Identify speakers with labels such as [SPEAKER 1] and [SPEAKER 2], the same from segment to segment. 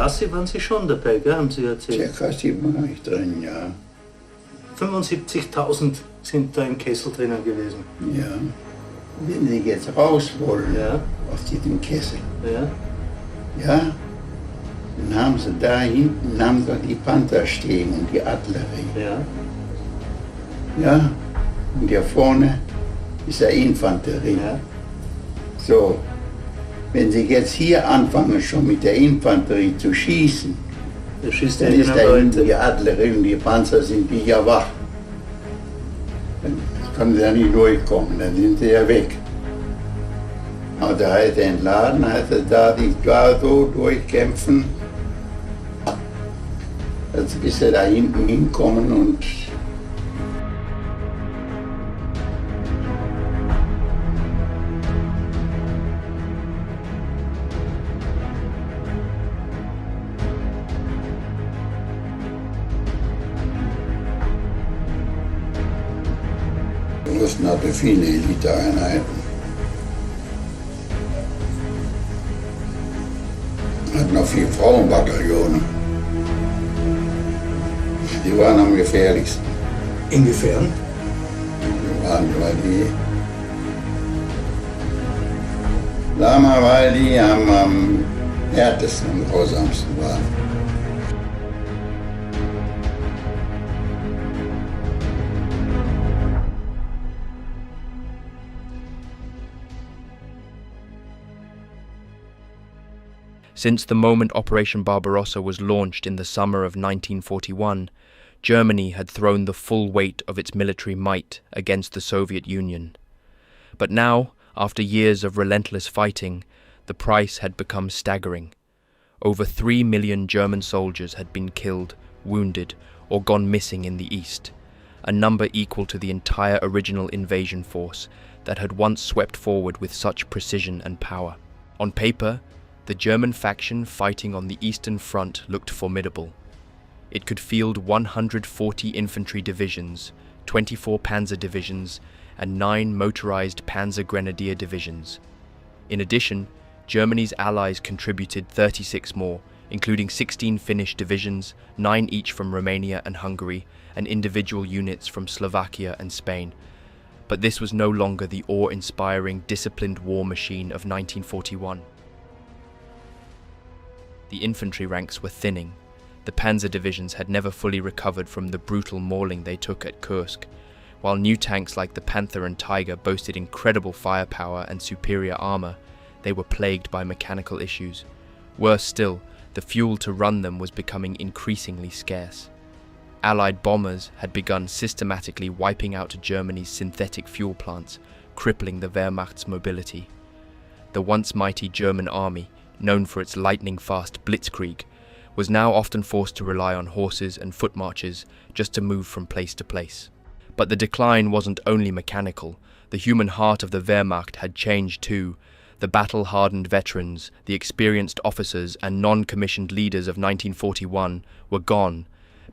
[SPEAKER 1] Cherkassy waren Sie schon dabei, gell? Haben Sie erzählt?
[SPEAKER 2] Cherkassy war ich drin, ja.
[SPEAKER 1] 75.000 sind da im Kessel drinnen gewesen.
[SPEAKER 2] Ja. Wenn Sie jetzt raus wollen,
[SPEAKER 1] Ja.
[SPEAKER 2] aus diesem Kessel,
[SPEAKER 1] Ja.
[SPEAKER 2] ja, dann haben Sie da hinten haben Sie die Panther stehen und die Artillerie.
[SPEAKER 1] Ja.
[SPEAKER 2] Ja. Und hier vorne ist der Infanterie.
[SPEAKER 1] Ja.
[SPEAKER 2] So, wenn Sie jetzt hier anfangen, schon mit der Infanterie zu schießen,
[SPEAKER 1] Der schießt
[SPEAKER 2] dann
[SPEAKER 1] in
[SPEAKER 2] ist
[SPEAKER 1] den
[SPEAKER 2] da hinten
[SPEAKER 1] Leute.
[SPEAKER 2] die Artillerie und die Panzer sind die ja wach. Dann können sie ja nicht durchkommen, dann sind sie ja weg. Aber da hat er entladen, hat er da so durchkämpfen, als bis er da hinten hinkommen und Russen hatte viele Eliteeinheiten. Hat noch 4 Frauenbataillone. Die waren am gefährlichsten.
[SPEAKER 1] Inwiefern?
[SPEAKER 2] Weil die am härtesten und grausamsten waren.
[SPEAKER 3] Since the moment Operation Barbarossa was launched in the summer of 1941, Germany had thrown the full weight of its military might against the Soviet Union. But now, after years of relentless fighting, the price had become staggering. Over 3 million German soldiers had been killed, wounded, or gone missing in the east, a number equal to the entire original invasion force that had once swept forward with such precision and power. On paper, the German faction fighting on the Eastern Front looked formidable. It could field 140 infantry divisions, 24 panzer divisions, and 9 motorized panzer grenadier divisions. In addition, Germany's allies contributed 36 more, including 16 Finnish divisions, 9 each from Romania and Hungary, and individual units from Slovakia and Spain. But this was no longer the awe-inspiring, disciplined war machine of 1941. The infantry ranks were thinning. The panzer divisions had never fully recovered from the brutal mauling they took at Kursk, while new tanks like the Panther and Tiger boasted incredible firepower and superior armor. They were plagued by mechanical issues. Worse still, the fuel to run them was becoming increasingly scarce. Allied bombers had begun systematically wiping out Germany's synthetic fuel plants, crippling the Wehrmacht's mobility. The once mighty German army, known for its lightning-fast blitzkrieg, was now often forced to rely on horses and foot marches just to move from place to place. But the decline wasn't only mechanical. The human heart of the Wehrmacht had changed too. The battle-hardened veterans, the experienced officers and non-commissioned leaders of 1941 were gone,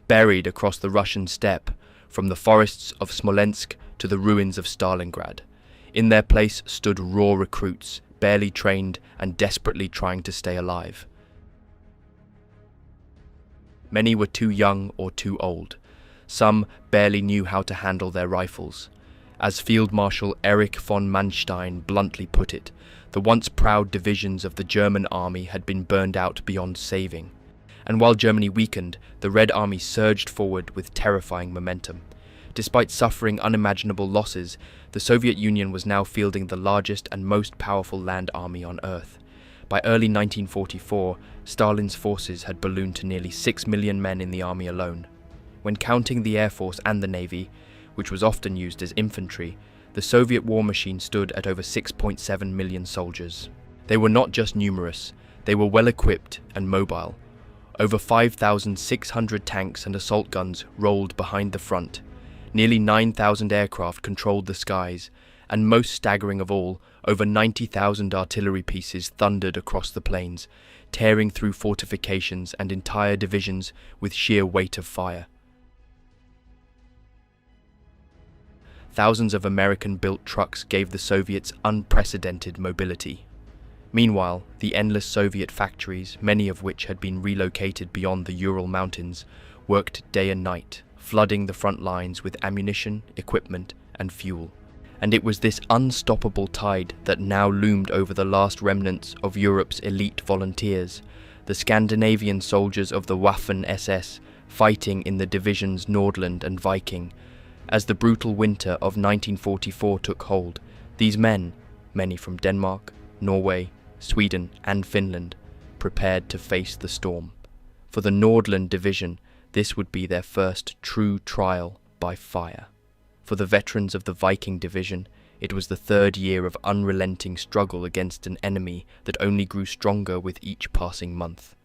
[SPEAKER 3] buried across the Russian steppe, from the forests of Smolensk to the ruins of Stalingrad. In their place stood raw recruits, barely trained and desperately trying to stay alive. Many were too young or too old. Some barely knew how to handle their rifles. As Field Marshal Erich von Manstein bluntly put it, the once proud divisions of the German army had been burned out beyond saving. And while Germany weakened, the Red Army surged forward with terrifying momentum. Despite suffering unimaginable losses, the Soviet Union was now fielding the largest and most powerful land army on Earth. By early 1944, Stalin's forces had ballooned to nearly 6 million men in the army alone. When counting the Air Force and the Navy, which was often used as infantry, the Soviet war machine stood at over 6.7 million soldiers. They were not just numerous, they were well equipped and mobile. Over 5,600 tanks and assault guns rolled behind the front. Nearly 9,000 aircraft controlled the skies, and most staggering of all, over 90,000 artillery pieces thundered across the plains, tearing through fortifications and entire divisions with sheer weight of fire. Thousands of American-built trucks gave the Soviets unprecedented mobility. Meanwhile, the endless Soviet factories, many of which had been relocated beyond the Ural Mountains, worked day and night, flooding the front lines with ammunition, equipment, and fuel. And it was this unstoppable tide that now loomed over the last remnants of Europe's elite volunteers, the Scandinavian soldiers of the Waffen-SS, fighting in the divisions Nordland and Viking. As the brutal winter of 1944 took hold, these men, many from Denmark, Norway, Sweden and Finland, prepared to face the storm. For the Nordland division, this would be their first true trial by fire. For the veterans of the Viking division, it was the third year of unrelenting struggle against an enemy that only grew stronger with each passing month.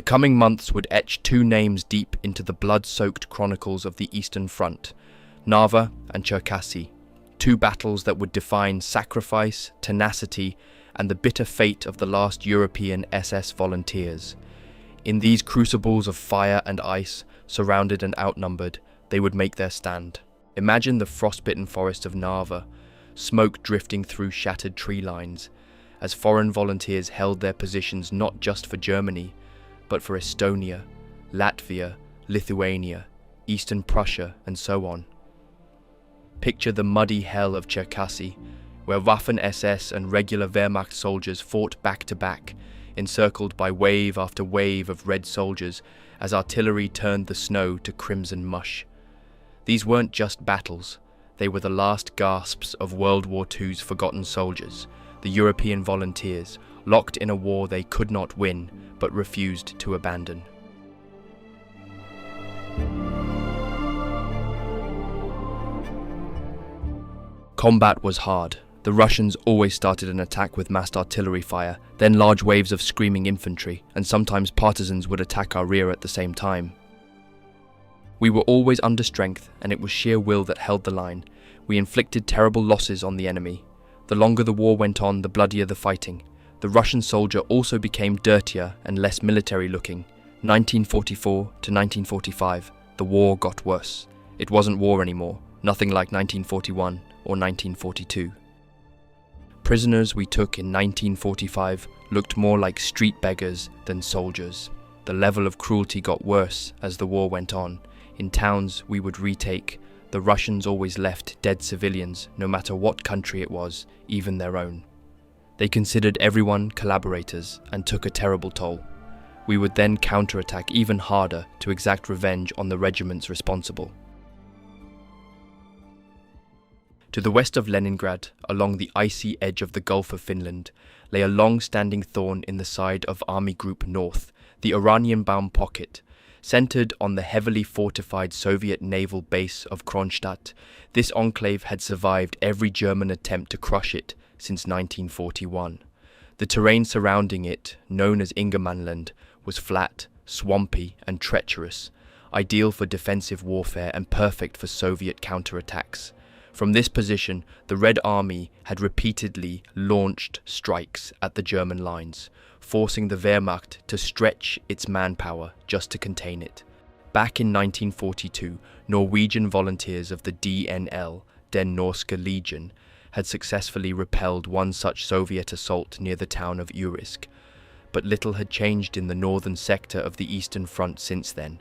[SPEAKER 3] The coming months would etch two names deep into the blood-soaked chronicles of the Eastern Front, Narva and Cherkassy, two battles that would define sacrifice, tenacity, and the bitter fate of the last European SS volunteers. In these crucibles of fire and ice, surrounded and outnumbered, they would make their stand. Imagine the frostbitten forest of Narva, smoke drifting through shattered tree lines, as foreign volunteers held their positions not just for Germany, but for Estonia, Latvia, Lithuania, Eastern Prussia, and so on. Picture the muddy hell of Cherkassy, where Waffen-SS and regular Wehrmacht soldiers fought back to back, encircled by wave after wave of red soldiers as artillery turned the snow to crimson mush. These weren't just battles, they were the last gasps of World War II's forgotten soldiers, the European volunteers, locked in a war they could not win, but refused to abandon. Combat was hard. The Russians always started an attack with massed artillery fire, then large waves of screaming infantry, and sometimes partisans would attack our rear at the same time. We were always under strength, and it was sheer will that held the line. We inflicted terrible losses on the enemy. The longer the war went on, the bloodier the fighting. The Russian soldier also became dirtier and less military-looking. 1944 to 1945, the war got worse. It wasn't war anymore, nothing like 1941 or 1942. Prisoners we took in 1945 looked more like street beggars than soldiers. The level of cruelty got worse as the war went on. In towns we would retake, the Russians always left dead civilians, no matter what country it was, even their own. They considered everyone collaborators and took a terrible toll. We would then counterattack even harder to exact revenge on the regiments responsible. To the west of Leningrad, along the icy edge of the Gulf of Finland, lay a long-standing thorn in the side of Army Group North, the Oranienbaum Pocket. Centered on the heavily fortified Soviet naval base of Kronstadt, this enclave had survived every German attempt to crush it since 1941. The terrain surrounding it, known as Ingermanland, was flat, swampy, and treacherous, ideal for defensive warfare and perfect for Soviet counterattacks. From this position, the Red Army had repeatedly launched strikes at the German lines, forcing the Wehrmacht to stretch its manpower just to contain it. Back in 1942, Norwegian volunteers of the DNL, Den Norske Legion, had successfully repelled one such Soviet assault near the town of Urisk, but little had changed in the northern sector of the Eastern Front since then.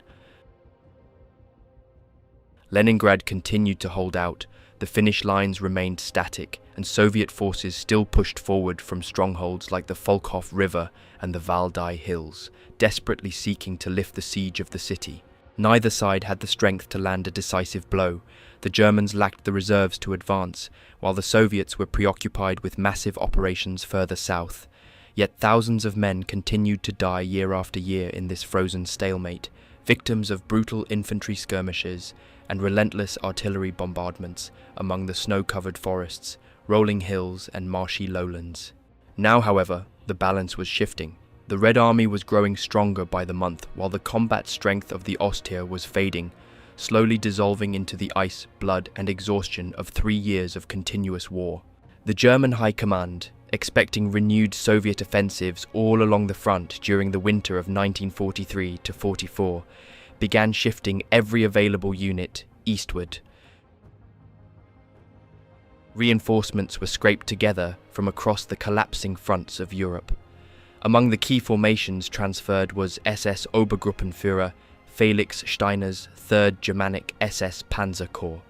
[SPEAKER 3] Leningrad continued to hold out, the Finnish lines remained static, and Soviet forces still pushed forward from strongholds like the Folkhof River and the Valdai Hills, desperately seeking to lift the siege of the city. Neither side had the strength to land a decisive blow. The Germans lacked the reserves to advance, while the Soviets were preoccupied with massive operations further south. Yet thousands of men continued to die year after year in this frozen stalemate, victims of brutal infantry skirmishes and relentless artillery bombardments among the snow-covered forests, rolling hills and marshy lowlands. Now, however, the balance was shifting. The Red Army was growing stronger by the month, while the combat strength of the Ostheer was fading, slowly dissolving into the ice, blood, and exhaustion of 3 years of continuous war. The German High Command, expecting renewed Soviet offensives all along the front during the winter of 1943-44, began shifting every available unit eastward. Reinforcements were scraped together from across the collapsing fronts of Europe. Among the key formations transferred was SS Obergruppenführer Felix Steiner's 3rd Germanic SS Panzer Corps.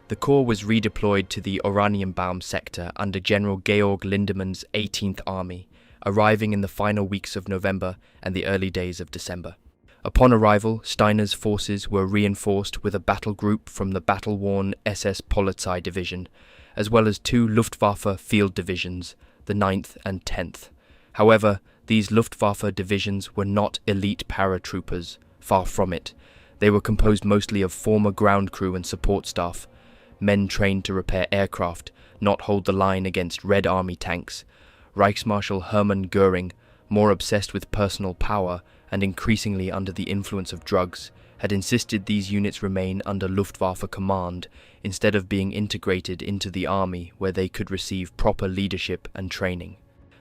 [SPEAKER 3] The corps was redeployed to the Oranienbaum sector under General Georg Lindemann's 18th Army, arriving in the final weeks of November and the early days of December. Upon arrival, Steiner's forces were reinforced with a battle group from the battle-worn SS Polizei Division, as well as 2 Luftwaffe field divisions, the 9th and 10th. However, these Luftwaffe divisions were not elite paratroopers, far from it. They were composed mostly of former ground crew and support staff, men trained to repair aircraft, not hold the line against Red Army tanks. Reichsmarshal Hermann Göring, more obsessed with personal power and increasingly under the influence of drugs, had insisted these units remain under Luftwaffe command instead of being integrated into the army where they could receive proper leadership and training.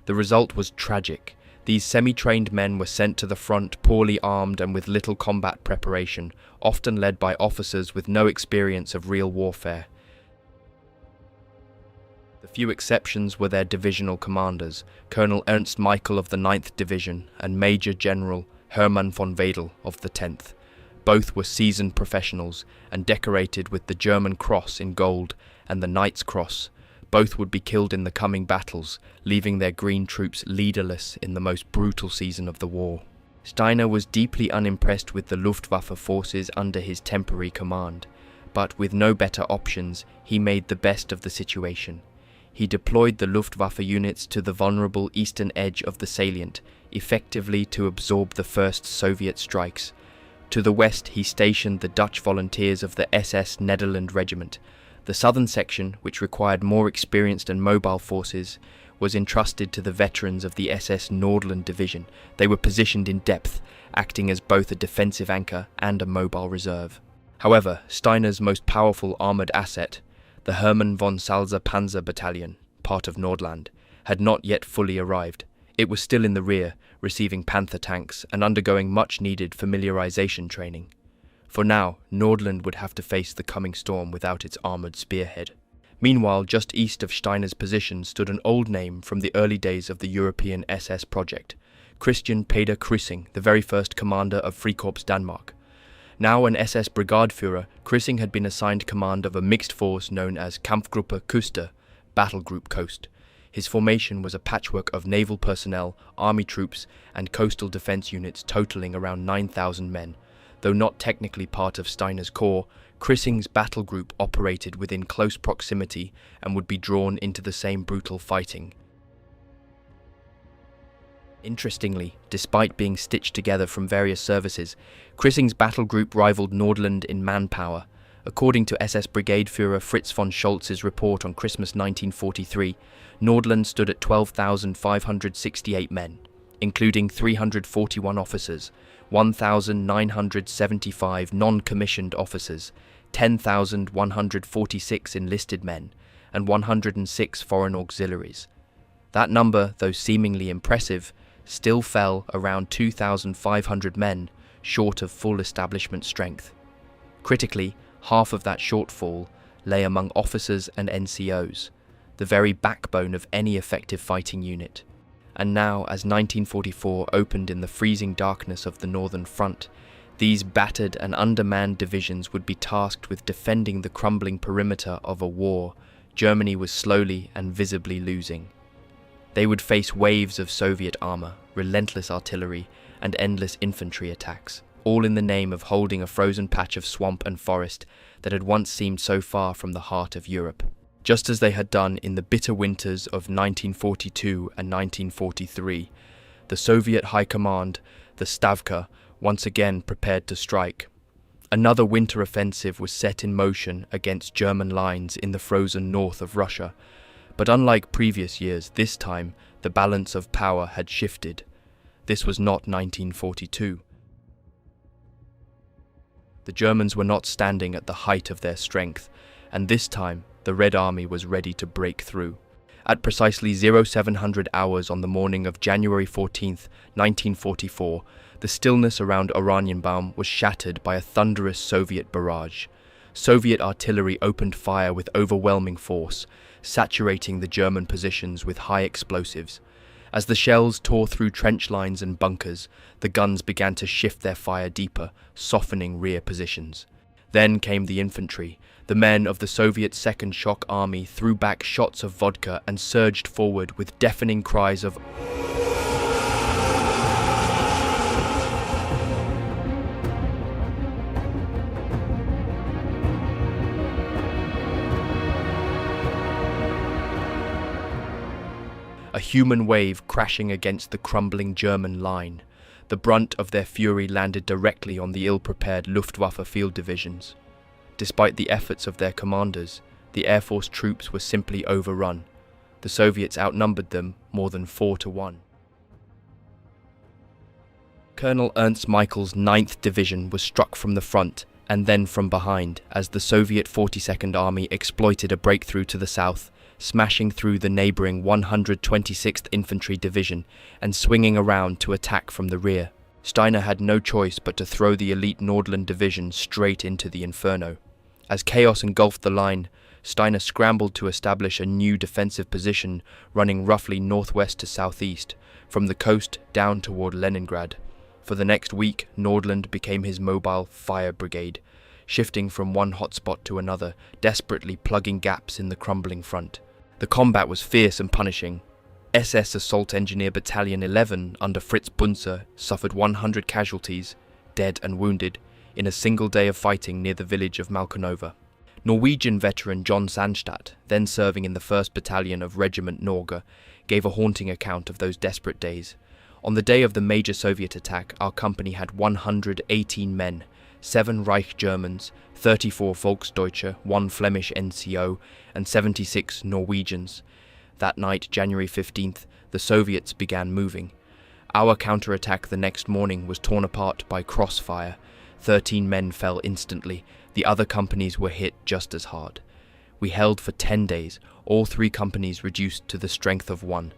[SPEAKER 3] The result was tragic. These semi-trained men were sent to the front poorly armed and with little combat preparation, often led by officers with no experience of real warfare. The few exceptions were their divisional commanders, Colonel Ernst Michael of the 9th Division and Major General Hermann von Wedel of the 10th. Both were seasoned professionals and decorated with the German Cross in gold and the Knight's Cross. Both would be killed in the coming battles, leaving their green troops leaderless in the most brutal season of the war. Steiner was deeply unimpressed with the Luftwaffe forces under his temporary command, but with no better options, he made the best of the situation. He deployed the Luftwaffe units to the vulnerable eastern edge of the salient, effectively to absorb the first Soviet strikes. To the west, he stationed the Dutch volunteers of the SS Netherland Regiment. The southern section, which required more experienced and mobile forces, was entrusted to the veterans of the SS Nordland Division. They were positioned in depth, acting as both a defensive anchor and a mobile reserve. However, Steiner's most powerful armoured asset, the Hermann von Salza Panzer Battalion, part of Nordland, had not yet fully arrived. It was still in the rear, receiving Panther tanks and undergoing much-needed familiarization training. For now, Nordland would have to face the coming storm without its armoured spearhead. Meanwhile, just east of Steiner's position stood an old name from the early days of the European SS project, Christian Peder Kryssing, the very first commander of Freikorps Denmark. Now an SS Brigadeführer, Kryssing had been assigned command of a mixed force known as Kampfgruppe Küste, Battle Group Coast. His formation was a patchwork of naval personnel, army troops, and coastal defence units totalling around 9,000 men. Though not technically part of Steiner's corps, Kryssing's battle group operated within close proximity and would be drawn into the same brutal fighting. Interestingly, despite being stitched together from various services, Kryssing's battle group rivaled Nordland in manpower. According to SS Brigadeführer Fritz von Scholz's report on Christmas 1943, Nordland stood at 12,568 men, including 341 officers, 1,975 non-commissioned officers, 10,146 enlisted men, and 106 foreign auxiliaries. That number, though seemingly impressive, still fell around 2,500 men short of full establishment strength. Critically, half of that shortfall lay among officers and NCOs, the very backbone of any effective fighting unit. And now, as 1944 opened in the freezing darkness of the Northern Front, these battered and undermanned divisions would be tasked with defending the crumbling perimeter of a war Germany was slowly and visibly losing. They would face waves of Soviet armour, relentless artillery, and endless infantry attacks, all in the name of holding a frozen patch of swamp and forest that had once seemed so far from the heart of Europe. Just as they had done in the bitter winters of 1942 and 1943, the Soviet High Command, the Stavka, once again prepared to strike. Another winter offensive was set in motion against German lines in the frozen north of Russia, but unlike previous years, this time the balance of power had shifted. This was not 1942. The Germans were not standing at the height of their strength, and this time the Red Army was ready to break through. At precisely 0700 hours on the morning of January 14th, 1944, the stillness around Oranienbaum was shattered by a thunderous Soviet barrage. Soviet artillery opened fire with overwhelming force, saturating the German positions with high explosives. As the shells tore through trench lines and bunkers, the guns began to shift their fire deeper, softening rear positions. Then came the infantry. The men of the Soviet Second Shock Army threw back shots of vodka and surged forward with deafening cries of a human wave crashing against the crumbling German line. The brunt of their fury landed directly on the ill-prepared Luftwaffe field divisions. Despite the efforts of their commanders, the Air Force troops were simply overrun. The Soviets outnumbered them more than 4-1. Colonel Ernst Michael's 9th Division was struck from the front and then from behind as the Soviet 42nd Army exploited a breakthrough to the south, smashing through the neighbouring 126th Infantry Division and swinging around to attack from the rear. Steiner had no choice but to throw the elite Nordland Division straight into the inferno. As chaos engulfed the line, Steiner scrambled to establish a new defensive position running roughly northwest to southeast, from the coast down toward Leningrad. For the next week, Nordland became his mobile fire brigade, shifting from one hotspot to another, desperately plugging gaps in the crumbling front. The combat was fierce and punishing. SS Assault Engineer Battalion 11 under Fritz Bunzer suffered 100 casualties, dead and wounded, in a single day of fighting near the village of Malkonova. Norwegian veteran John Sandstad, then serving in the 1st Battalion of Regiment Norge, gave a haunting account of those desperate days. On the day of the major Soviet attack, our company had 118 men, 7 Reich Germans, 34 Volksdeutsche, 1 Flemish NCO, and 76 Norwegians. That night, January 15th, the Soviets began moving. Our counterattack the next morning was torn apart by crossfire. 13 men fell instantly. The other companies were hit just as hard. We held for 10 days, all 3 companies reduced to the strength of 1.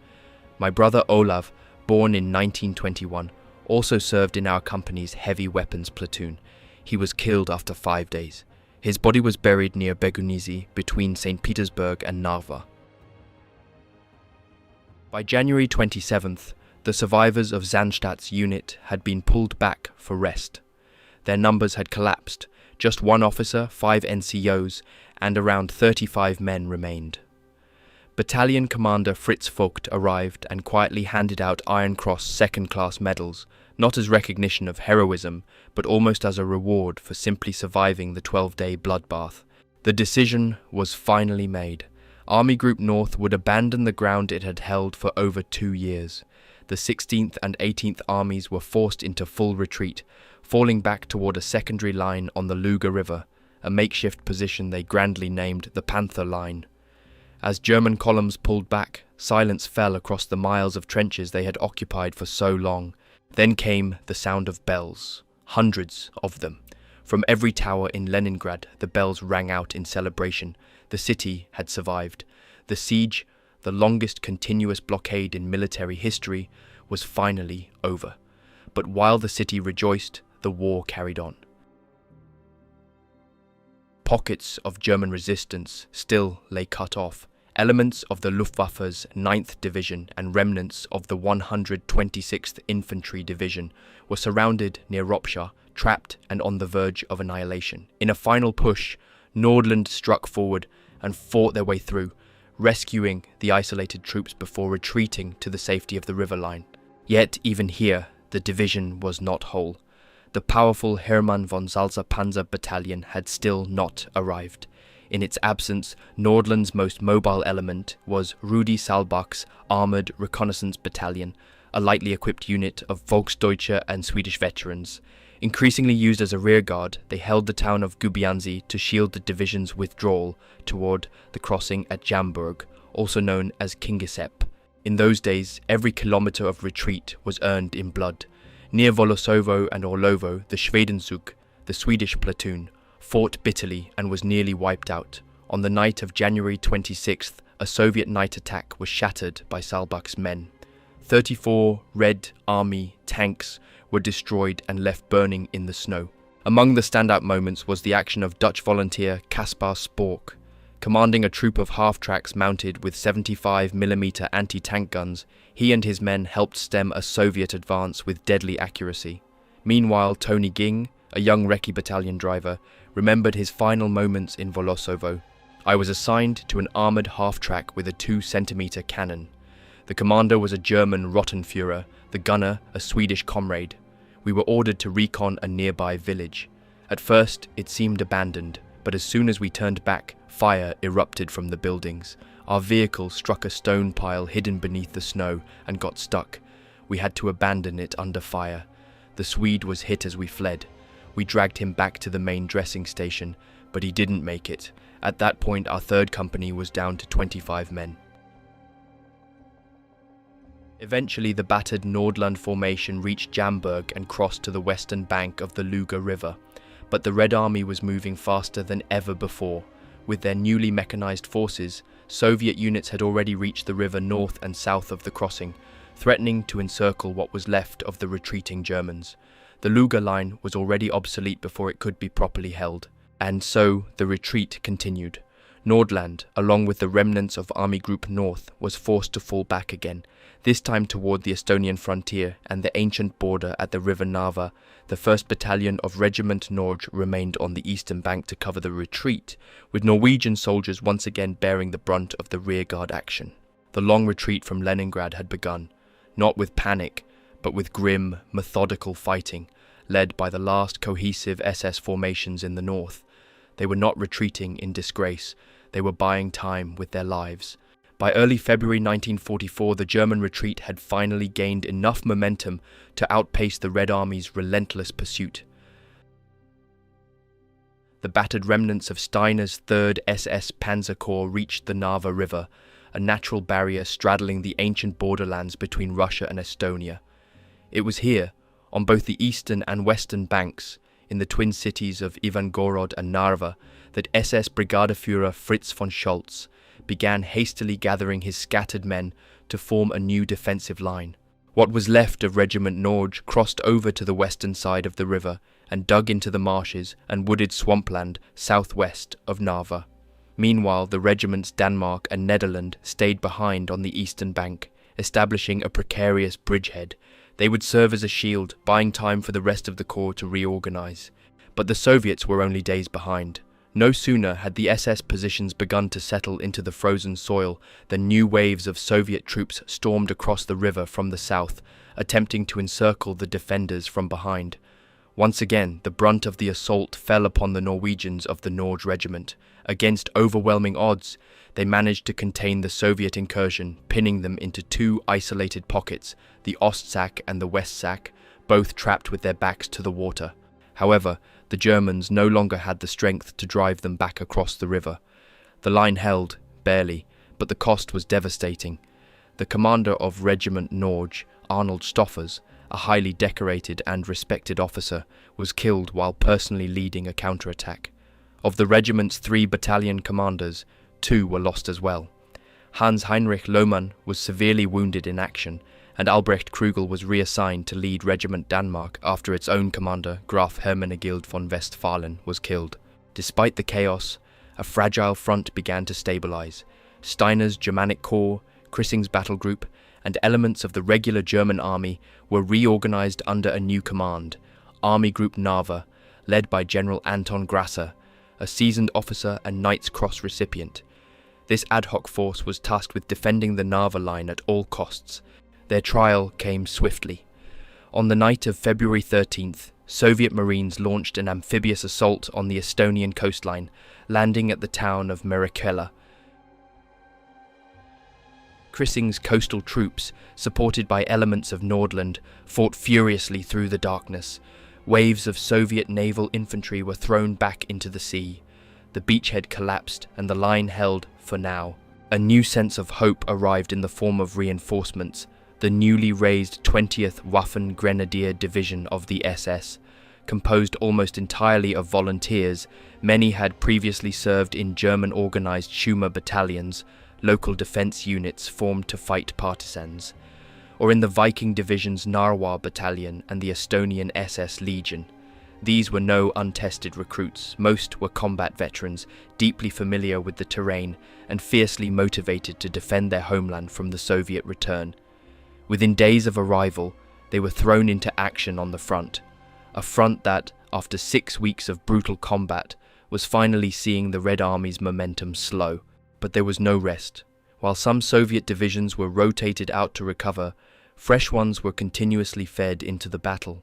[SPEAKER 3] My brother Olav, born in 1921, also served in our company's heavy weapons platoon. He was killed after 5 days. His body was buried near Begunizi, between St. Petersburg and Narva. By January 27th, the survivors of Sandstad's unit had been pulled back for rest. Their numbers had collapsed. Just 1 officer, 5 NCOs, and around 35 men remained. Battalion Commander Fritz Vogt arrived and quietly handed out Iron Cross second-class medals, not as recognition of heroism, but almost as a reward for simply surviving the 12-day bloodbath. The decision was finally made. Army Group North would abandon the ground it had held for over 2 years. The 16th and 18th Armies were forced into full retreat, falling back toward a secondary line on the Luga River, a makeshift position they grandly named the Panther Line. As German columns pulled back, silence fell across the miles of trenches they had occupied for so long. Then came the sound of bells, hundreds of them. From every tower in Leningrad, the bells rang out in celebration. The city had survived. The siege, the longest continuous blockade in military history, was finally over. But while the city rejoiced, the war carried on. Pockets of German resistance still lay cut off. Elements of the Luftwaffe's 9th Division and remnants of the 126th Infantry Division were surrounded near Ropsha, trapped and on the verge of annihilation. In a final push, Nordland struck forward and fought their way through, rescuing the isolated troops before retreating to the safety of the river line. Yet even here, the division was not whole. the powerful Hermann von Salza Panzer Battalion had still not arrived. In its absence, Nordland's most mobile element was Rudi Salbach's Armoured Reconnaissance Battalion, a lightly equipped unit of Volksdeutsche and Swedish veterans. Increasingly used as a rearguard, they held the town of Gubianzi to shield the division's withdrawal toward the crossing at Jamburg, also known as Kingisepp. In those days, every kilometre of retreat was earned in blood. Near Volosovo and Orlovo, the Schwedenzug, the Swedish platoon, fought bitterly and was nearly wiped out. On the night of January 26th, a Soviet night attack was shattered by Salbach's men. 34 Red Army tanks were destroyed and left burning in the snow. Among the standout moments was the action of Dutch volunteer Caspar Spork. Commanding a troop of half-tracks mounted with 75mm anti-tank guns, he and his men helped stem a Soviet advance with deadly accuracy. Meanwhile, Tony Ging, a young Recce battalion driver, remembered his final moments in Volosovo. "I was assigned to an armoured half-track with a 2-centimetre cannon. The commander was a German Rottenführer, the gunner a Swedish comrade. We were ordered to recon a nearby village. At first, it seemed abandoned, but as soon as we turned back, fire erupted from the buildings. Our vehicle struck a stone pile hidden beneath the snow and got stuck. We had to abandon it under fire. The Swede was hit as we fled. We dragged him back to the main dressing station, but he didn't make it. At that point, our 3rd company was down to 25 men." Eventually, the battered Nordland formation reached Jamburg and crossed to the western bank of the Luga River. But the Red Army was moving faster than ever before. With their newly mechanized forces, Soviet units had already reached the river north and south of the crossing, threatening to encircle what was left of the retreating Germans. The Luga line was already obsolete before it could be properly held, and so the retreat continued. Nordland, along with the remnants of Army Group North, was forced to fall back again, this time toward the Estonian frontier and the ancient border at the river Narva. The 1st Battalion of Regiment Norge remained on the eastern bank to cover the retreat, with Norwegian soldiers once again bearing the brunt of the rearguard action. The long retreat from Leningrad had begun, not with panic, but with grim, methodical fighting, led by the last cohesive SS formations in the north. They were not retreating in disgrace, they were buying time with their lives. By early February 1944, the German retreat had finally gained enough momentum to outpace the Red Army's relentless pursuit. The battered remnants of Steiner's 3rd SS Panzer Corps reached the Narva River, a natural barrier straddling the ancient borderlands between Russia and Estonia. It was here, on both the eastern and western banks, in the twin cities of Ivangorod and Narva, that SS Brigadeführer Fritz von Scholz began hastily gathering his scattered men to form a new defensive line. What was left of Regiment Norge crossed over to the western side of the river and dug into the marshes and wooded swampland southwest of Narva. Meanwhile, the regiments Denmark and Netherland stayed behind on the eastern bank, establishing a precarious bridgehead. They would serve as a shield, buying time for the rest of the corps to reorganize. But the Soviets were only days behind. No sooner had the SS positions begun to settle into the frozen soil than new waves of Soviet troops stormed across the river from the south, attempting to encircle the defenders from behind. Once again, the brunt of the assault fell upon the Norwegians of the Norge Regiment. Against overwhelming odds, they managed to contain the Soviet incursion, pinning them into 2 isolated pockets, the Ostsack and the Westsack, both trapped with their backs to the water. However, the Germans no longer had the strength to drive them back across the river. The line held, barely, but the cost was devastating. The commander of Regiment Norge, Arnold Stoffers, a highly decorated and respected officer, was killed while personally leading a counterattack. Of the regiment's 3 battalion commanders, 2 were lost as well. Hans-Heinrich Lohmann was severely wounded in action, and Albrecht Krugel was reassigned to lead Regiment Denmark after its own commander, Graf Hermenegild von Westphalen, was killed. Despite the chaos, a fragile front began to stabilize. Steiner's Germanic Corps, Krissing's battle group, and elements of the regular German army were reorganized under a new command, Army Group Narva, led by General Anton Grasser, a seasoned officer and Knight's Cross recipient. This ad hoc force was tasked with defending the Narva line at all costs. Their trial came swiftly. On the night of February 13th, Soviet Marines launched an amphibious assault on the Estonian coastline, landing at the town of Merekela. Crissing's coastal troops, supported by elements of Nordland, fought furiously through the darkness. Waves of Soviet naval infantry were thrown back into the sea. The beachhead collapsed and the line held for now. A new sense of hope arrived in the form of reinforcements. The newly raised 20th Waffen Grenadier Division of the SS, composed almost entirely of volunteers. Many had previously served in German-organized Schumer battalions, local defense units formed to fight partisans, or in the Viking Division's Narwa battalion and the Estonian SS Legion. These were no untested recruits. Most were combat veterans, deeply familiar with the terrain and fiercely motivated to defend their homeland from the Soviet return. Within days of arrival, they were thrown into action on the front, a front that, after 6 weeks of brutal combat, was finally seeing the Red Army's momentum slow. But there was no rest. While some Soviet divisions were rotated out to recover, fresh ones were continuously fed into the battle.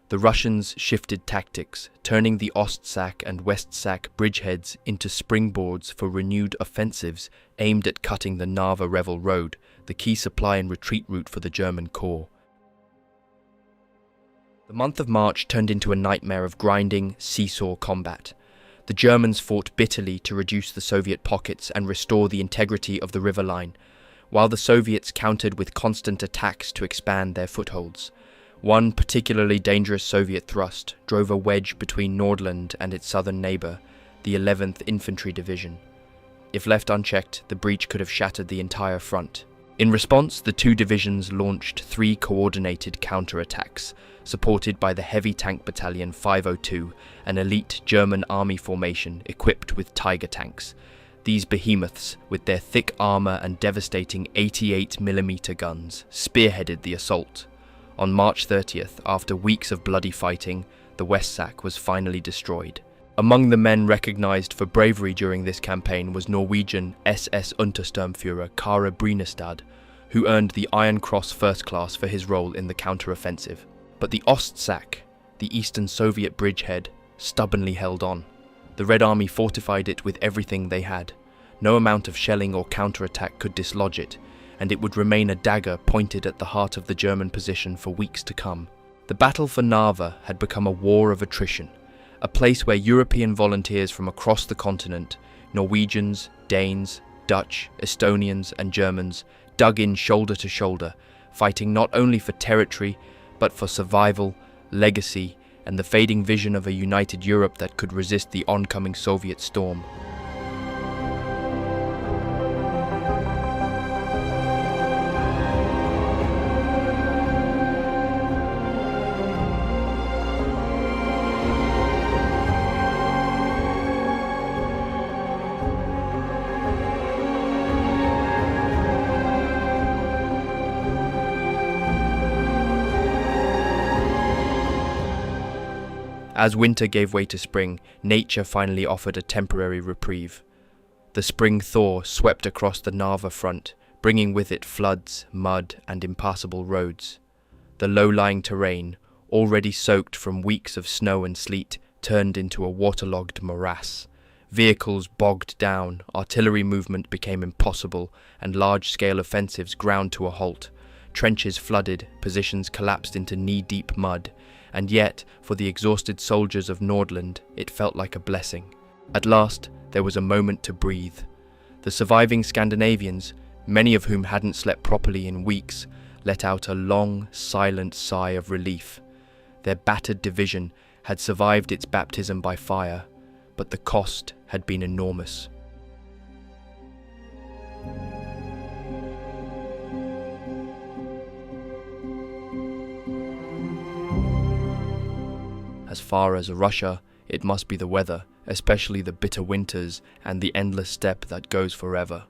[SPEAKER 3] The Russians shifted tactics, turning the Ostsack and Westsack bridgeheads into springboards for renewed offensives aimed at cutting the Narva-Revel Road, the key supply and retreat route for the German corps. The month of March turned into a nightmare of grinding, seesaw combat. The Germans fought bitterly to reduce the Soviet pockets and restore the integrity of the river line, while the Soviets countered with constant attacks to expand their footholds. One particularly dangerous Soviet thrust drove a wedge between Nordland and its southern neighbour, the 11th Infantry Division. If left unchecked, the breach could have shattered the entire front. In response, the two divisions launched 3 coordinated counterattacks, supported by the Heavy Tank Battalion 502, an elite German army formation equipped with Tiger tanks. These behemoths, with their thick armour and devastating 88mm guns, spearheaded the assault. On March 30th, after weeks of bloody fighting, the Westsack was finally destroyed. Among the men recognised for bravery during this campaign was Norwegian SS Untersturmführer Kare Brynestad, who earned the Iron Cross First Class for his role in the counter-offensive. But the Ostsack, the Eastern Soviet bridgehead, stubbornly held on. The Red Army fortified it with everything they had. No amount of shelling or counterattack could dislodge it, and it would remain a dagger pointed at the heart of the German position for weeks to come. The battle for Narva had become a war of attrition, a place where European volunteers from across the continent, Norwegians, Danes, Dutch, Estonians and Germans, dug in shoulder to shoulder, fighting not only for territory, but for survival, legacy, and the fading vision of a united Europe that could resist the oncoming Soviet storm. As winter gave way to spring, nature finally offered a temporary reprieve. The spring thaw swept across the Narva front, bringing with it floods, mud, and impassable roads. The low-lying terrain, already soaked from weeks of snow and sleet, turned into a waterlogged morass. Vehicles bogged down, artillery movement became impossible, and large-scale offensives ground to a halt. Trenches flooded, positions collapsed into knee-deep mud, and yet, for the exhausted soldiers of Nordland, it felt like a blessing. At last, there was a moment to breathe. The surviving Scandinavians, many of whom hadn't slept properly in weeks, let out a long, silent sigh of relief. Their battered division had survived its baptism by fire, but the cost had been enormous. As far as Russia, it must be the weather, especially the bitter winters and the endless steppe that goes forever.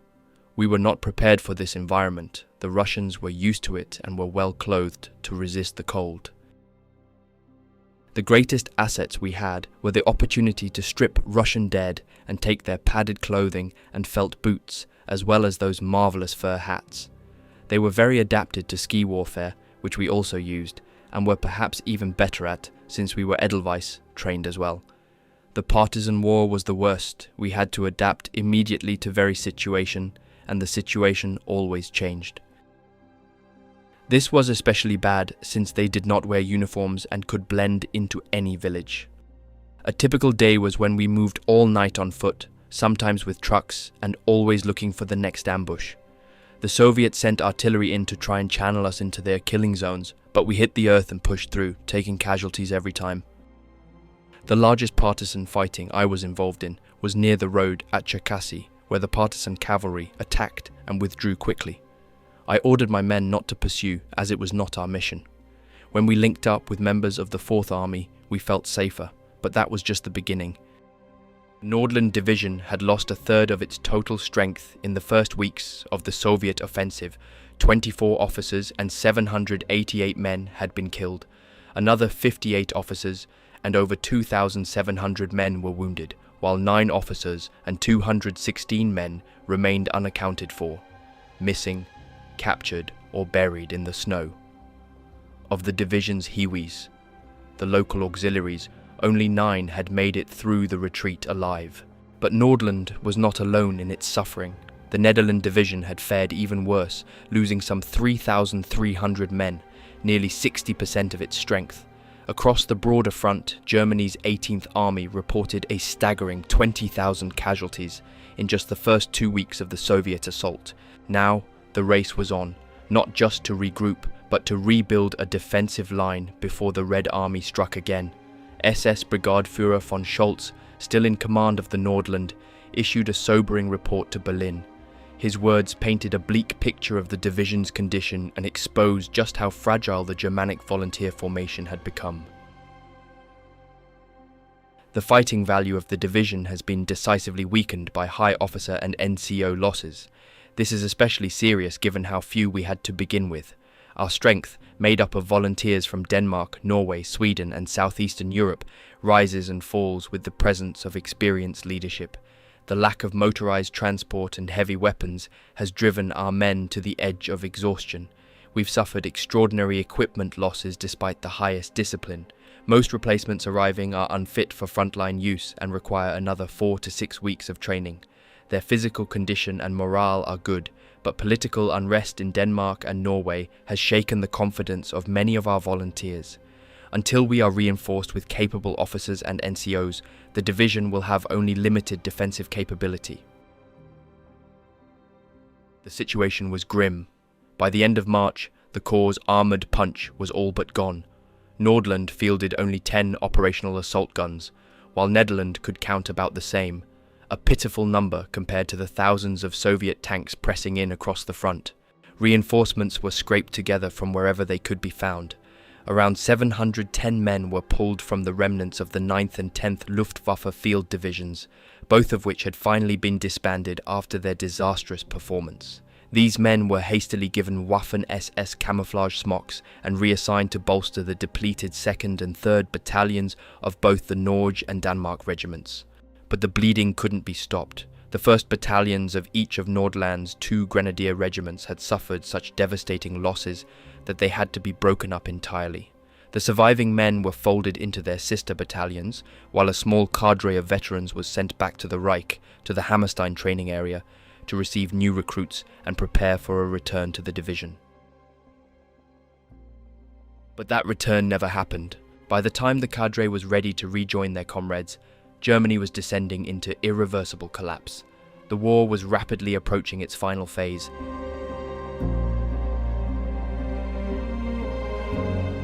[SPEAKER 3] We were not prepared for this environment. The Russians were used to it and were well clothed to resist the cold. The greatest assets we had were the opportunity to strip Russian dead and take their padded clothing and felt boots, as well as those marvelous fur hats. They were very adapted to ski warfare, which we also used, and were perhaps even better at, since we were Edelweiss trained as well. The partisan war was the worst. We had to adapt immediately to very situation, and the situation always changed. This was especially bad since they did not wear uniforms and could blend into any village. A typical day was when we moved all night on foot, sometimes with trucks, and always looking for the next ambush. The Soviets sent artillery in to try and channel us into their killing zones, but we hit the earth and pushed through, taking casualties every time. The largest partisan fighting I was involved in was near the road at Cherkassy, where the partisan cavalry attacked and withdrew quickly. I ordered my men not to pursue, as it was not our mission. When we linked up with members of the 4th Army, we felt safer, but that was just the beginning. The Nordland Division had lost a third of its total strength in the first weeks of the Soviet offensive. 24 officers and 788 men had been killed. Another 58 officers and over 2,700 men were wounded, while 9 officers and 216 men remained unaccounted for, missing, captured or buried in the snow. Of the division's Hiwis, the local auxiliaries, only 9 had made it through the retreat alive. But Nordland was not alone in its suffering. The Netherlands Division had fared even worse, losing some 3,300 men, nearly 60% of its strength. Across the broader front, Germany's 18th Army reported a staggering 20,000 casualties in just the first 2 weeks of the Soviet assault. Now, the race was on, not just to regroup, but to rebuild a defensive line before the Red Army struck again. SS Brigadeführer von Scholz, still in command of the Nordland, issued a sobering report to Berlin. His words painted a bleak picture of the division's condition and exposed just how fragile the Germanic volunteer formation had become. The fighting value of the division has been decisively weakened by high officer and NCO losses. This is especially serious given how few we had to begin with. Our strength, made up of volunteers from Denmark, Norway, Sweden and southeastern Europe, rises and falls with the presence of experienced leadership. The lack of motorized transport and heavy weapons has driven our men to the edge of exhaustion. We've suffered extraordinary equipment losses despite the highest discipline. Most replacements arriving are unfit for frontline use and require another 4 to 6 weeks of training. Their physical condition and morale are good, but political unrest in Denmark and Norway has shaken the confidence of many of our volunteers. Until we are reinforced with capable officers and NCOs, the division will have only limited defensive capability. The situation was grim. By the end of March, the Corps' armoured punch was all but gone. Nordland fielded only 10 operational assault guns, while Netherlands could count about the same. A pitiful number compared to the thousands of Soviet tanks pressing in across the front. Reinforcements were scraped together from wherever they could be found. Around 710 men were pulled from the remnants of the 9th and 10th Luftwaffe field divisions, both of which had finally been disbanded after their disastrous performance. These men were hastily given Waffen-SS camouflage smocks and reassigned to bolster the depleted 2nd and 3rd battalions of both the Norge and Denmark regiments. But the bleeding couldn't be stopped. The 1st battalions of each of Nordland's 2 grenadier regiments had suffered such devastating losses that they had to be broken up entirely. The surviving men were folded into their sister battalions, while a small cadre of veterans was sent back to the Reich, to the Hammerstein training area, to receive new recruits and prepare for a return to the division. But that return never happened. By the time the cadre was ready to rejoin their comrades, Germany was descending into irreversible collapse. The war was rapidly approaching its final phase.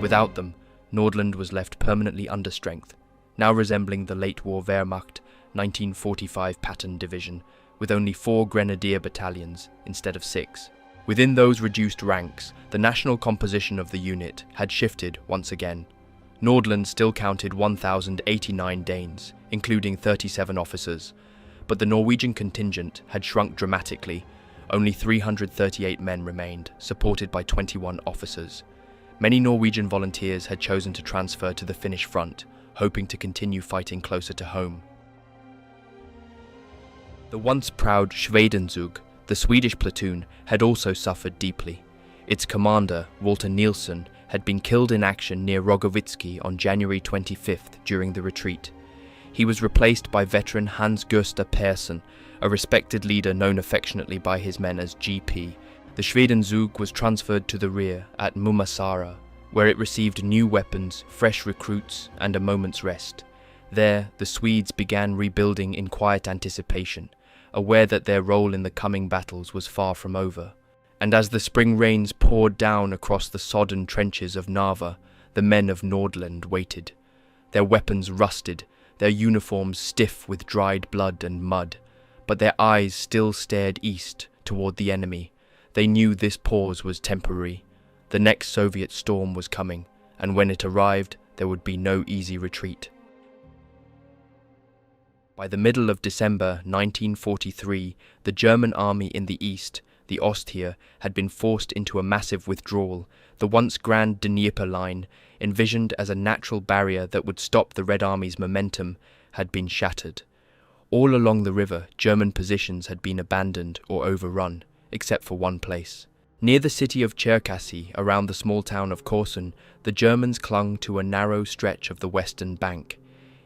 [SPEAKER 3] Without them, Nordland was left permanently under strength, now resembling the late war Wehrmacht 1945 pattern division, with only 4 grenadier battalions instead of 6. Within those reduced ranks, the national composition of the unit had shifted once again. Nordland still counted 1,089 Danes, including 37 officers, but the Norwegian contingent had shrunk dramatically. Only 338 men remained, supported by 21 officers. Many Norwegian volunteers had chosen to transfer to the Finnish front, hoping to continue fighting closer to home. The once proud Schwedenzug, the Swedish platoon, had also suffered deeply. Its commander, Walter Nielsen, had been killed in action near Rogovitsky on January 25th during the retreat. He was replaced by veteran Hans Gustav Persson, a respected leader known affectionately by his men as GP. The Schwedenzug was transferred to the rear at Mumasara, where it received new weapons, fresh recruits, and a moment's rest. There, the Swedes began rebuilding in quiet anticipation, aware that their role in the coming battles was far from over. And as the spring rains poured down across the sodden trenches of Narva, the men of Nordland waited. Their weapons rusted, their uniforms stiff with dried blood and mud, but their eyes still stared east toward the enemy. They knew this pause was temporary. The next Soviet storm was coming, and when it arrived, there would be no easy retreat. By the middle of December 1943, the German army in the east, the Ostheer, had been forced into a massive withdrawal. The once grand Dnieper line, envisioned as a natural barrier that would stop the Red Army's momentum, had been shattered. All along the river, German positions had been abandoned or overrun, except for one place. Near the city of Cherkassy, around the small town of Korsun, the Germans clung to a narrow stretch of the western bank.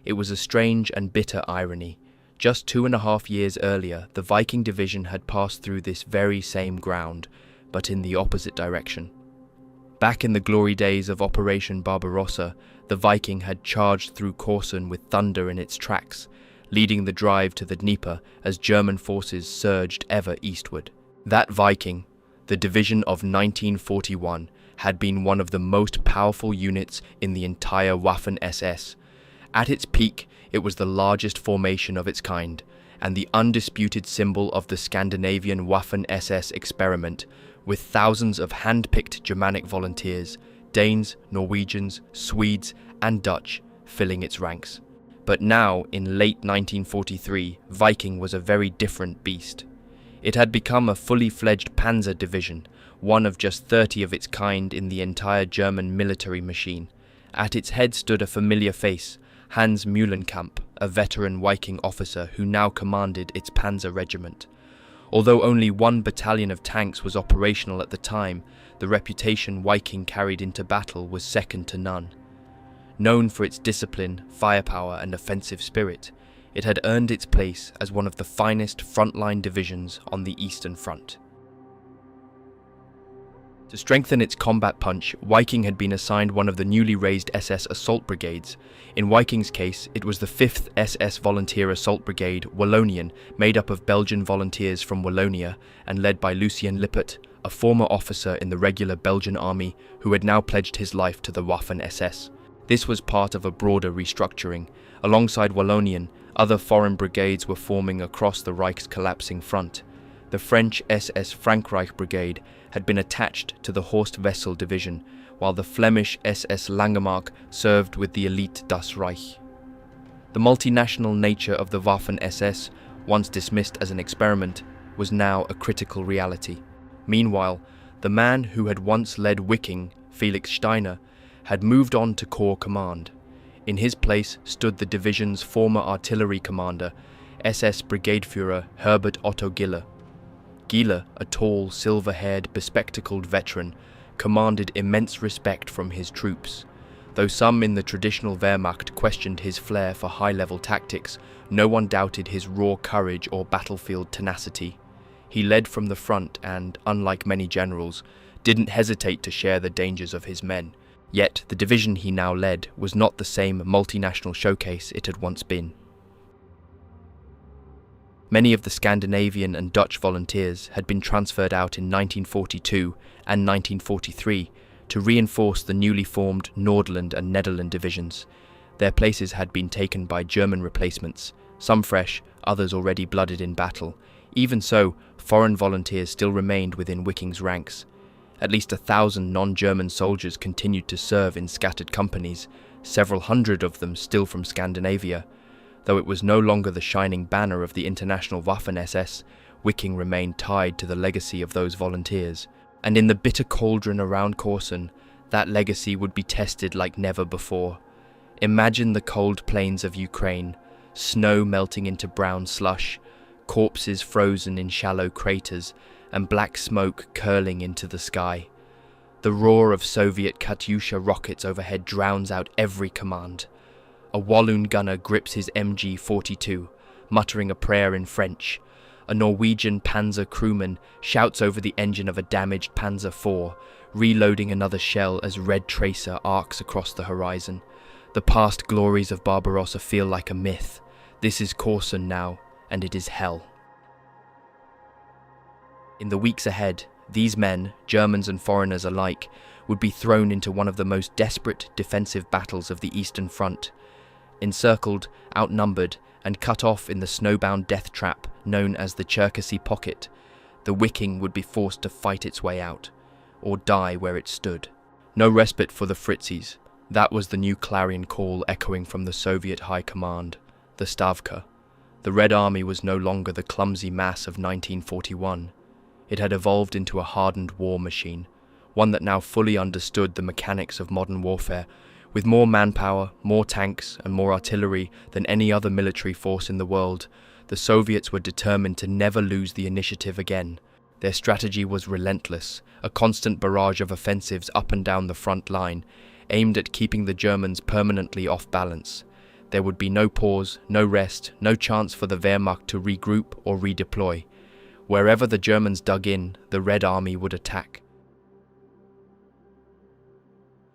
[SPEAKER 3] It was a strange and bitter irony. Just 2.5 years earlier, the Viking division had passed through this very same ground, but in the opposite direction. Back in the glory days of Operation Barbarossa, the Viking had charged through Korsun with thunder in its tracks, leading the drive to the Dnieper as German forces surged ever eastward. That Viking, the division of 1941, had been one of the most powerful units in the entire Waffen-SS. At its peak, it was the largest formation of its kind, and the undisputed symbol of the Scandinavian Waffen-SS experiment, with thousands of hand-picked Germanic volunteers, Danes, Norwegians, Swedes, and Dutch, filling its ranks. But now, in late 1943, Viking was a very different beast. It had become a fully fledged panzer division, one of just 30 of its kind in the entire German military machine. At its head stood a familiar face, Hans Mühlenkamp, a veteran Viking officer who now commanded its panzer regiment. Although only one battalion of tanks was operational at the time, the reputation Viking carried into battle was second to none. Known for its discipline, firepower, and offensive spirit, it had earned its place as one of the finest frontline divisions on the Eastern Front. To strengthen its combat punch, Viking had been assigned one of the newly raised SS assault brigades. In Viking's case, it was the 5th SS Volunteer Assault Brigade, Wallonian, made up of Belgian volunteers from Wallonia and led by Lucien Lippert, a former officer in the regular Belgian army who had now pledged his life to the Waffen-SS. This was part of a broader restructuring. Alongside Wallonian, other foreign brigades were forming across the Reich's collapsing front. The French SS Frankreich Brigade had been attached to the Horst Wessel division, while the Flemish SS Langemark served with the elite Das Reich. The multinational nature of the Waffen-SS, once dismissed as an experiment, was now a critical reality. Meanwhile, the man who had once led Wiking, Felix Steiner, had moved on to Corps Command. In his place stood the division's former artillery commander, SS Brigadeführer Herbert Otto Gille. Gille, a tall, silver-haired, bespectacled veteran, commanded immense respect from his troops. Though some in the traditional Wehrmacht questioned his flair for high-level tactics, no one doubted his raw courage or battlefield tenacity. He led from the front and, unlike many generals, didn't hesitate to share the dangers of his men. Yet the division he now led was not the same multinational showcase it had once been. Many of the Scandinavian and Dutch volunteers had been transferred out in 1942 and 1943 to reinforce the newly formed Nordland and Netherland divisions. Their places had been taken by German replacements, some fresh, others already blooded in battle. Even so, foreign volunteers still remained within Wiking's ranks. At least 1,000 non-German soldiers continued to serve in scattered companies, several hundred of them still from Scandinavia. Though it was no longer the shining banner of the international Waffen-SS, Wiking remained tied to the legacy of those volunteers. And in the bitter cauldron around Korsun, that legacy would be tested like never before. Imagine the cold plains of Ukraine, snow melting into brown slush, corpses frozen in shallow craters, and black smoke curling into the sky. The roar of Soviet Katyusha rockets overhead drowns out every command. A Walloon gunner grips his MG-42, muttering a prayer in French. A Norwegian Panzer crewman shouts over the engine of a damaged Panzer IV, reloading another shell as red tracer arcs across the horizon. The past glories of Barbarossa feel like a myth. This is Corson now, and it is hell. In the weeks ahead, these men, Germans and foreigners alike, would be thrown into one of the most desperate defensive battles of the Eastern Front. Encircled, outnumbered, and cut off in the snowbound death trap known as the Cherkassy Pocket, the Wiking would be forced to fight its way out, or die where it stood. No respite for the Fritzies. That was the new clarion call echoing from the Soviet High Command, the Stavka. The Red Army was no longer the clumsy mass of 1941. It had evolved into a hardened war machine, one that now fully understood the mechanics of modern warfare, with more manpower, more tanks, and more artillery than any other military force in the world. The Soviets were determined to never lose the initiative again. Their strategy was relentless, a constant barrage of offensives up and down the front line, aimed at keeping the Germans permanently off balance. There would be no pause, no rest, no chance for the Wehrmacht to regroup or redeploy. Wherever the Germans dug in, the Red Army would attack.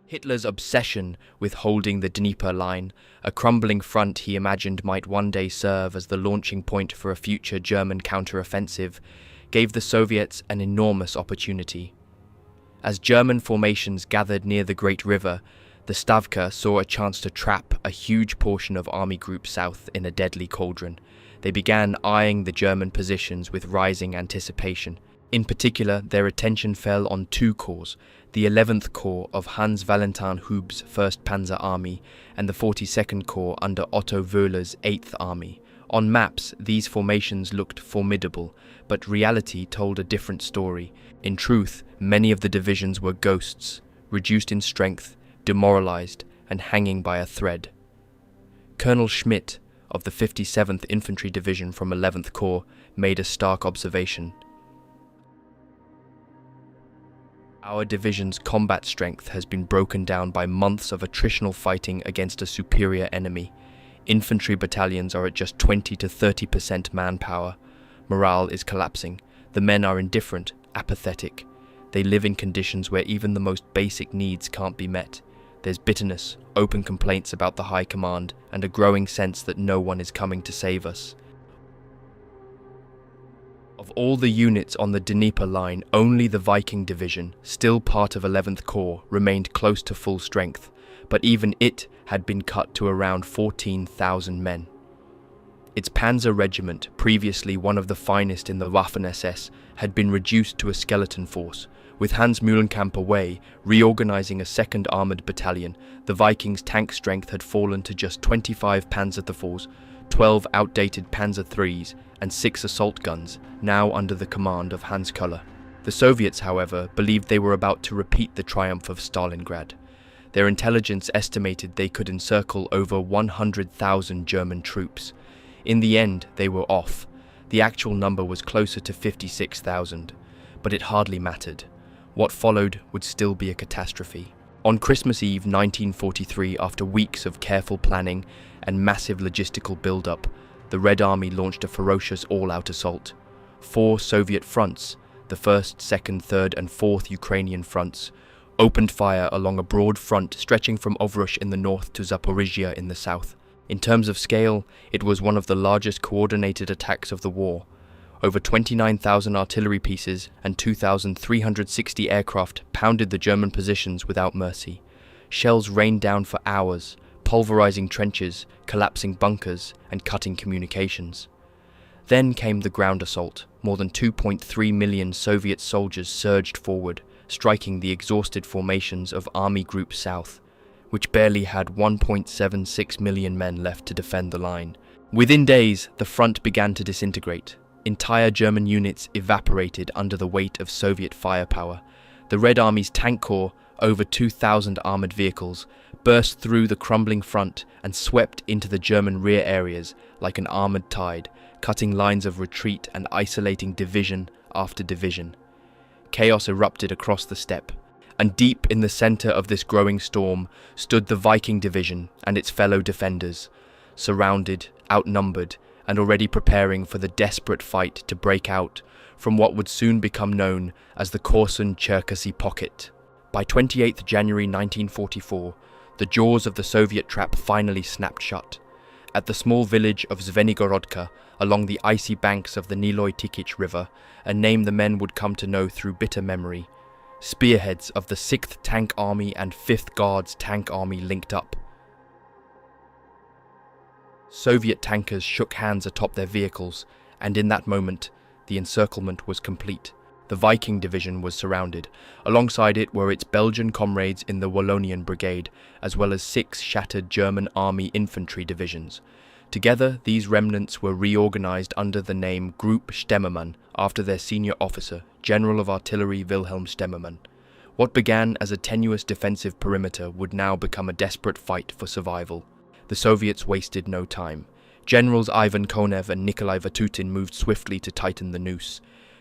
[SPEAKER 3] Hitler's obsession with holding the Dnieper line, a crumbling front he imagined might one day serve as the launching point for a future German counter-offensive, gave the Soviets an enormous opportunity. As German formations gathered near the Great River, the Stavka saw a chance to trap a huge portion of Army Group South in a deadly cauldron. They began eyeing the German positions with rising anticipation. In particular, their attention fell on two corps, the 11th Corps of Hans Valentin Hub's 1st Panzer Army and the 42nd Corps under Otto Wöhler's 8th Army. On maps, these formations looked formidable, but reality told a different story. In truth, many of the divisions were ghosts, reduced in strength, demoralized, and hanging by a thread. Colonel Schmidt, of the 57th Infantry Division from 11th Corps, made a stark observation. Our division's combat strength has been broken down by months of attritional fighting against a superior enemy. Infantry battalions are at just 20 to 30% manpower. Morale is collapsing. The men are indifferent, apathetic. They live in conditions where even the most basic needs can't be met. There's bitterness, open complaints about the High Command, and a growing sense that no one is coming to save us. Of all the units on the Dnieper line, only the Viking Division, still part of 11th Corps, remained close to full strength, but even it had been cut to around 14,000 men. Its Panzer Regiment, previously one of the finest in the Waffen-SS, had been reduced to a skeleton force. With Hans Mühlenkamp away, reorganizing a 2nd Armoured Battalion, the Vikings' tank strength had fallen to just 25 Panzer IVs, 12 outdated Panzer IIIs, and 6 assault guns, now under the command of Hans Köller. The Soviets, however, believed they were about to repeat the triumph of Stalingrad. Their intelligence estimated they could encircle over 100,000 German troops. In the end, they were off. The actual number was closer to 56,000, but it hardly mattered. What followed would still be a catastrophe. On Christmas Eve 1943, after weeks of careful planning and massive logistical build-up, the Red Army launched a ferocious all-out assault. 4 Soviet fronts, the 1st, 2nd, 3rd and 4th Ukrainian fronts, opened fire along a broad front stretching from Ovruch in the north to Zaporizhia in the south. In terms of scale, it was one of the largest coordinated attacks of the war. Over 29,000 artillery pieces and 2,360 aircraft pounded the German positions without mercy. Shells rained down for hours, pulverizing trenches, collapsing bunkers, and cutting communications. Then came the ground assault. More than 2.3 million Soviet soldiers surged forward, striking the exhausted formations of Army Group South, which barely had 1.76 million men left to defend the line. Within days, the front began to disintegrate. Entire German units evaporated under the weight of Soviet firepower. The Red Army's tank corps, over 2,000 armoured vehicles, burst through the crumbling front and swept into the German rear areas like an armoured tide, cutting lines of retreat and isolating division after division. Chaos erupted across the steppe. And deep in the centre of this growing storm stood the Viking division and its fellow defenders, surrounded, outnumbered, and already preparing for the desperate fight to break out from what would soon become known as the Corland and Cherkassy pocket. By 28th January 1944, the jaws of the Soviet trap finally snapped shut. At the small village of Zvenigorodka, along the icy banks of the Tikich River, a name the men would come to know through bitter memory, spearheads of the 6th Tank Army and 5th Guards Tank Army linked up. Soviet tankers shook hands atop their vehicles, and in that moment, the encirclement was complete. The Viking division was surrounded. Alongside it were its Belgian comrades in the Wallonian Brigade, as well as 6 shattered German Army infantry divisions. Together, these remnants were reorganized under the name Group Stemmermann, after their senior officer, General of Artillery Wilhelm Stemmermann. What began as a tenuous defensive perimeter would now become a desperate fight for survival. The Soviets wasted no time. Generals Ivan Konev and Nikolai Vatutin moved swiftly to tighten the noose.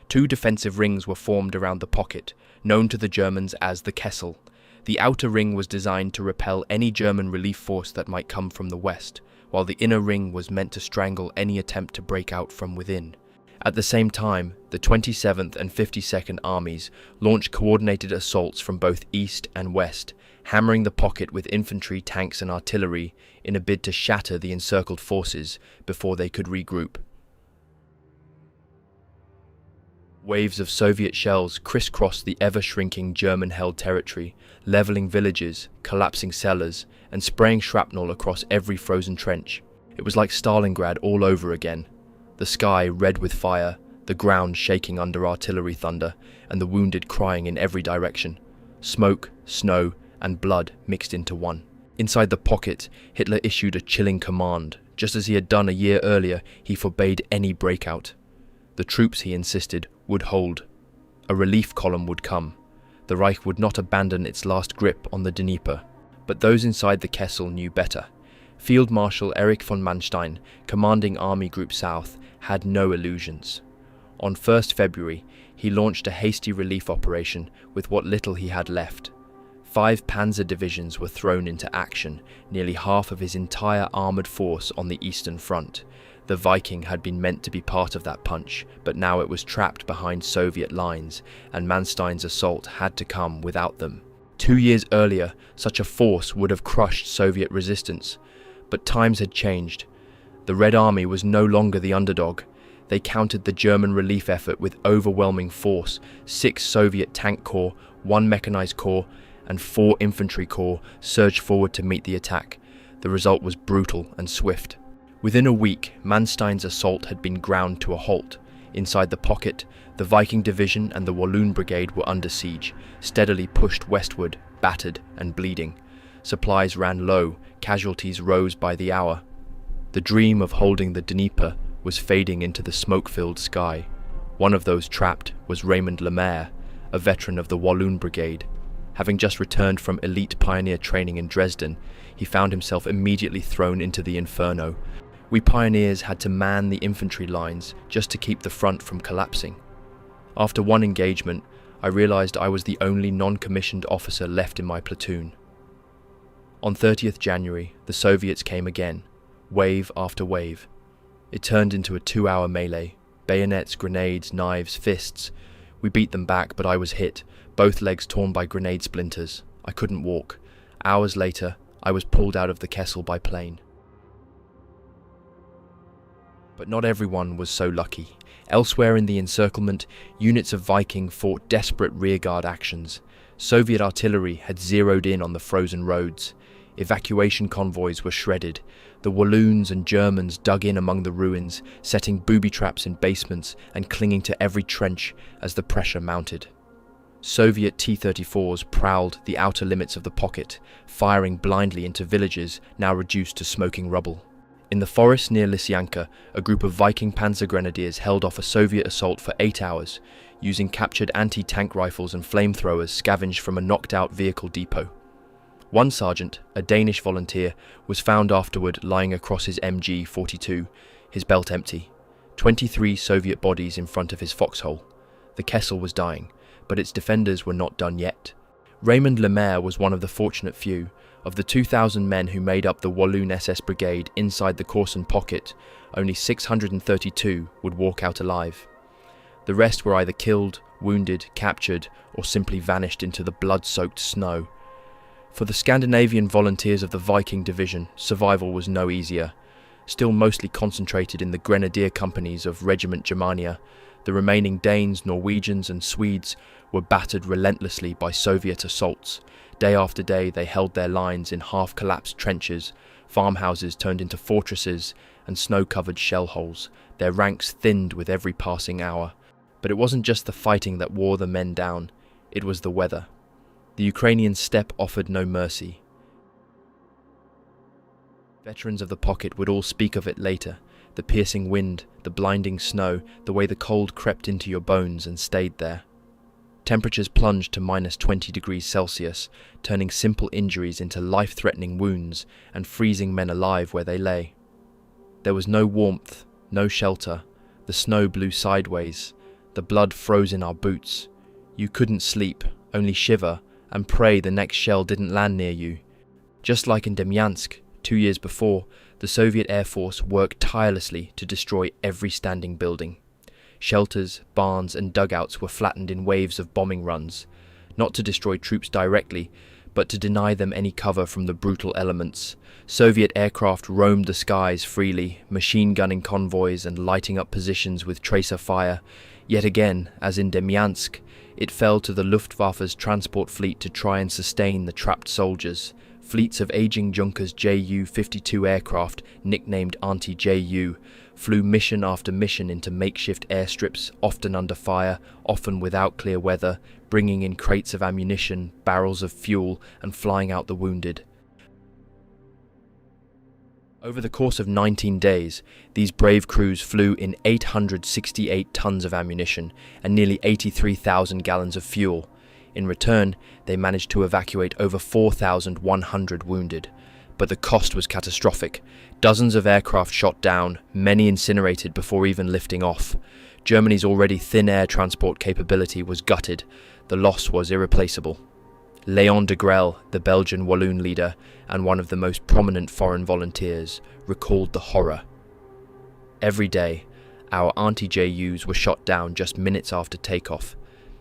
[SPEAKER 3] 2 defensive rings were formed around the pocket, known to the Germans as the Kessel. The outer ring was designed to repel any German relief force that might come from the west, while the inner ring was meant to strangle any attempt to break out from within. At the same time, the 27th and 52nd Armies launched coordinated assaults from both east and west, hammering the pocket with infantry, tanks and artillery in a bid to shatter the encircled forces before they could regroup. Waves of Soviet shells crisscrossed the ever-shrinking German-held territory, levelling villages, collapsing cellars, and spraying shrapnel across every frozen trench. It was like Stalingrad all over again. The sky red with fire, the ground shaking under artillery thunder, and the wounded crying in every direction. Smoke, snow, and blood mixed into one. Inside the pocket, Hitler issued a chilling command. Just as he had done a year earlier, he forbade any breakout. The troops, he insisted, would hold. A relief column would come. The Reich would not abandon its last grip on the Dnieper. But those inside the Kessel knew better. Field Marshal Erich von Manstein, commanding Army Group South, had no illusions. On 1st February, he launched a hasty relief operation with what little he had left. 5 panzer divisions were thrown into action, nearly half of his entire armoured force on the Eastern Front. The Viking had been meant to be part of that punch, but now it was trapped behind Soviet lines, and Manstein's assault had to come without them. 2 years earlier, such a force would have crushed Soviet resistance. But times had changed. The Red Army was no longer the underdog. They countered the German relief effort with overwhelming force. 6 Soviet tank corps, 1 mechanized corps, and 4 infantry corps surged forward to meet the attack. The result was brutal and swift. Within a week, Manstein's assault had been ground to a halt. Inside the pocket, the Viking division and the Walloon Brigade were under siege, steadily pushed westward, battered and bleeding. Supplies ran low, casualties rose by the hour. The dream of holding the Dnieper was fading into the smoke-filled sky. One of those trapped was Raymond Lemaire, a veteran of the Walloon Brigade. Having just returned from elite pioneer training in Dresden, he found himself immediately thrown into the inferno. We pioneers had to man the infantry lines just to keep the front from collapsing. After one engagement, I realized I was the only non-commissioned officer left in my platoon. On 30th January, the Soviets came again, wave after wave. It turned into a 2-hour melee. Bayonets, grenades, knives, fists. We beat them back, but I was hit, both legs torn by grenade splinters. I couldn't walk. Hours later, I was pulled out of the Kessel by plane. But not everyone was so lucky. Elsewhere in the encirclement, units of Viking fought desperate rearguard actions. Soviet artillery had zeroed in on the frozen roads. Evacuation convoys were shredded. The Walloons and Germans dug in among the ruins, setting booby traps in basements and clinging to every trench as the pressure mounted. Soviet T-34s prowled the outer limits of the pocket, firing blindly into villages now reduced to smoking rubble. In the forest near Lysyanka, a group of Viking panzer grenadiers held off a Soviet assault for 8 hours, using captured anti-tank rifles and flamethrowers scavenged from a knocked-out vehicle depot. One sergeant, a Danish volunteer, was found afterward lying across his MG-42, his belt empty. 23 Soviet bodies in front of his foxhole. The Kessel was dying, but its defenders were not done yet. Raymond Lemaire was one of the fortunate few. Of the 2,000 men who made up the Walloon SS brigade inside the Corson pocket, only 632 would walk out alive. The rest were either killed, wounded, captured, or simply vanished into the blood-soaked snow. For the Scandinavian volunteers of the Viking division, survival was no easier. Still mostly concentrated in the grenadier companies of Regiment Germania, the remaining Danes, Norwegians and Swedes were battered relentlessly by Soviet assaults. Day after day they held their lines in half-collapsed trenches, farmhouses turned into fortresses and snow-covered shell holes, their ranks thinned with every passing hour. But it wasn't just the fighting that wore the men down, it was the weather. The Ukrainian steppe offered no mercy. Veterans of the pocket would all speak of it later, the piercing wind, the blinding snow, the way the cold crept into your bones and stayed there. Temperatures plunged to -20 degrees Celsius, turning simple injuries into life-threatening wounds and freezing men alive where they lay. There was no warmth, no shelter, the snow blew sideways, the blood froze in our boots. You couldn't sleep, only shiver, and pray the next shell didn't land near you. Just like in Demyansk, 2 years before, the Soviet Air Force worked tirelessly to destroy every standing building. Shelters, barns and dugouts were flattened in waves of bombing runs, not to destroy troops directly, but to deny them any cover from the brutal elements. Soviet aircraft roamed the skies freely, machine-gunning convoys and lighting up positions with tracer fire. Yet again, as in Demyansk, it fell to the Luftwaffe's transport fleet to try and sustain the trapped soldiers. Fleets of aging Junkers Ju-52 aircraft, nicknamed Anti-JU, flew mission after mission into makeshift airstrips, often under fire, often without clear weather, bringing in crates of ammunition, barrels of fuel, and flying out the wounded. Over the course of 19 days, these brave crews flew in 868 tons of ammunition and nearly 83,000 gallons of fuel. In return, they managed to evacuate over 4,100 wounded. But the cost was catastrophic. Dozens of aircraft shot down, many incinerated before even lifting off. Germany's already thin air transport capability was gutted. The loss was irreplaceable. Léon de Grelle, the Belgian Walloon leader and one of the most prominent foreign volunteers, recalled the horror. Every day, our anti-JUs were shot down just minutes after takeoff.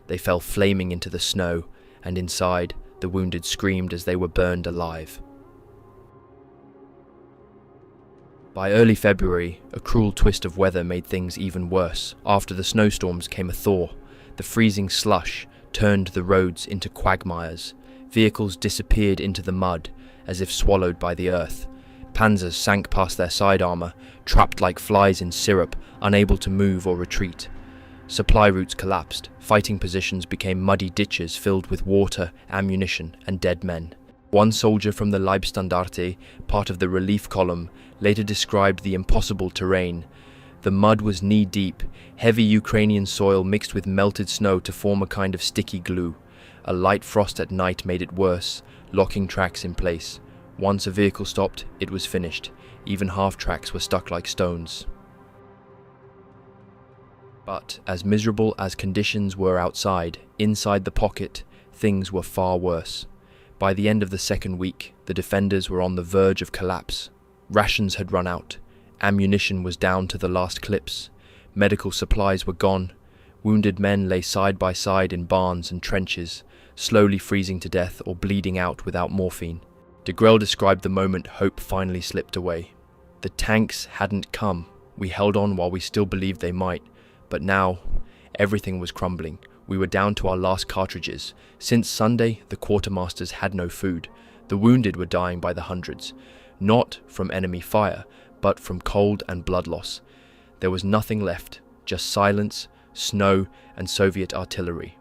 [SPEAKER 3] They fell flaming into the snow, and inside, the wounded screamed as they were burned alive. By early February, a cruel twist of weather made things even worse. After the snowstorms came a thaw. The freezing slush turned the roads into quagmires. Vehicles disappeared into the mud, as if swallowed by the earth. Panzers sank past their side armour, trapped like flies in syrup, unable to move or retreat. Supply routes collapsed. Fighting positions became muddy ditches filled with water, ammunition, and dead men. One soldier from the Leibstandarte, part of the relief column, later described the impossible terrain. The mud was knee-deep, heavy Ukrainian soil mixed with melted snow to form a kind of sticky glue. A light frost at night made it worse, locking tracks in place. Once a vehicle stopped, it was finished. Even half-tracks were stuck like stones. But as miserable as conditions were outside, inside the pocket, things were far worse. By the end of the second week, the defenders were on the verge of collapse. Rations had run out. Ammunition was down to the last clips. Medical supplies were gone. Wounded men lay side by side in barns and trenches, slowly freezing to death or bleeding out without morphine. De Grelle described the moment hope finally slipped away. The tanks hadn't come. We held on while we still believed they might. But now, everything was crumbling. We were down to our last cartridges. Since Sunday, the quartermasters had no food. The wounded were dying by the hundreds. Not from enemy fire, but from cold and blood loss. There was nothing left, just silence, snow, and Soviet artillery.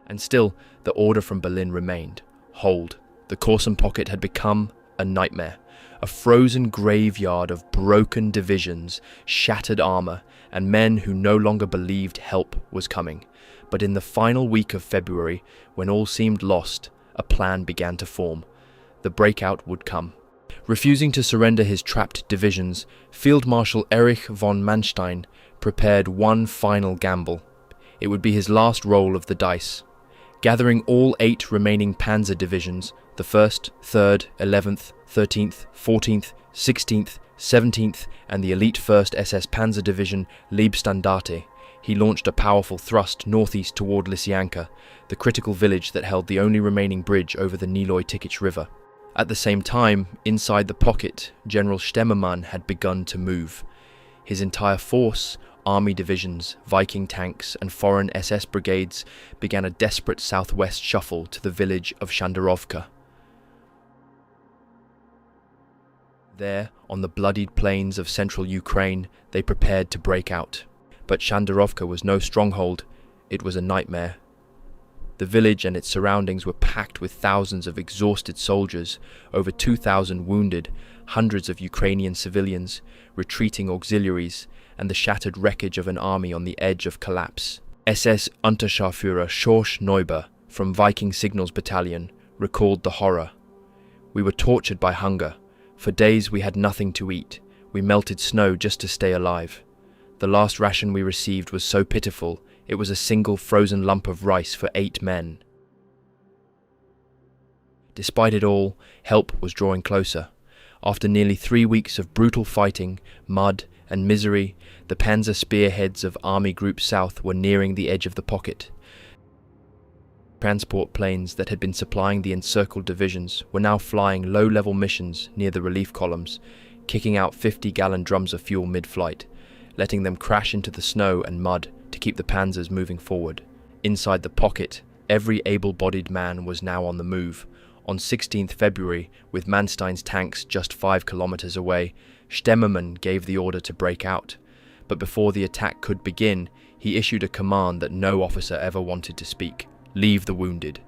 [SPEAKER 3] And still, the order from Berlin remained. Hold. The Corson pocket had become a nightmare. A frozen graveyard of broken divisions, shattered armour, and men who no longer believed help was coming. But in the final week of February, when all seemed lost, a plan began to form. The breakout would come. Refusing to surrender his trapped divisions, Field Marshal Erich von Manstein prepared one final gamble. It would be his last roll of the dice. Gathering all 8 remaining panzer divisions, the 1st, 3rd, 11th, 13th, 14th, 16th, 17th, and the elite 1st SS Panzer Division Leibstandarte, he launched a powerful thrust northeast toward Lysyanka, the critical village that held the only remaining bridge over the Nikolae-Tikich River. At the same time, inside the pocket, General Stemmermann had begun to move. His entire force, army divisions, Viking tanks, and foreign SS brigades began a desperate southwest shuffle to the village of Shandarovka. There, on the bloodied plains of central Ukraine, they prepared to break out. But Shandarovka was no stronghold, it was a nightmare. The village and its surroundings were packed with thousands of exhausted soldiers, over 2,000 wounded, hundreds of Ukrainian civilians, retreating auxiliaries, and the shattered wreckage of an army on the edge of collapse. SS Unterscharführer Schorsch Neuber from Viking Signals Battalion recalled the horror. "We were tortured by hunger. For days we had nothing to eat. We melted snow just to stay alive. The last ration we received was so pitiful, it was a single frozen lump of rice for 8 men." Despite it all, help was drawing closer. After nearly 3 weeks of brutal fighting, mud, and misery, the panzer spearheads of Army Group South were nearing the edge of the pocket. Transport planes that had been supplying the encircled divisions were now flying low-level missions near the relief columns, kicking out 50-gallon drums of fuel mid-flight, letting them crash into the snow and mud to keep the panzers moving forward. Inside the pocket, every able-bodied man was now on the move. On 16th February, with Manstein's tanks just 5 kilometers away, Stemmermann gave the order to break out. But before the attack could begin, he issued a command that no officer ever wanted to speak: "Leave the wounded."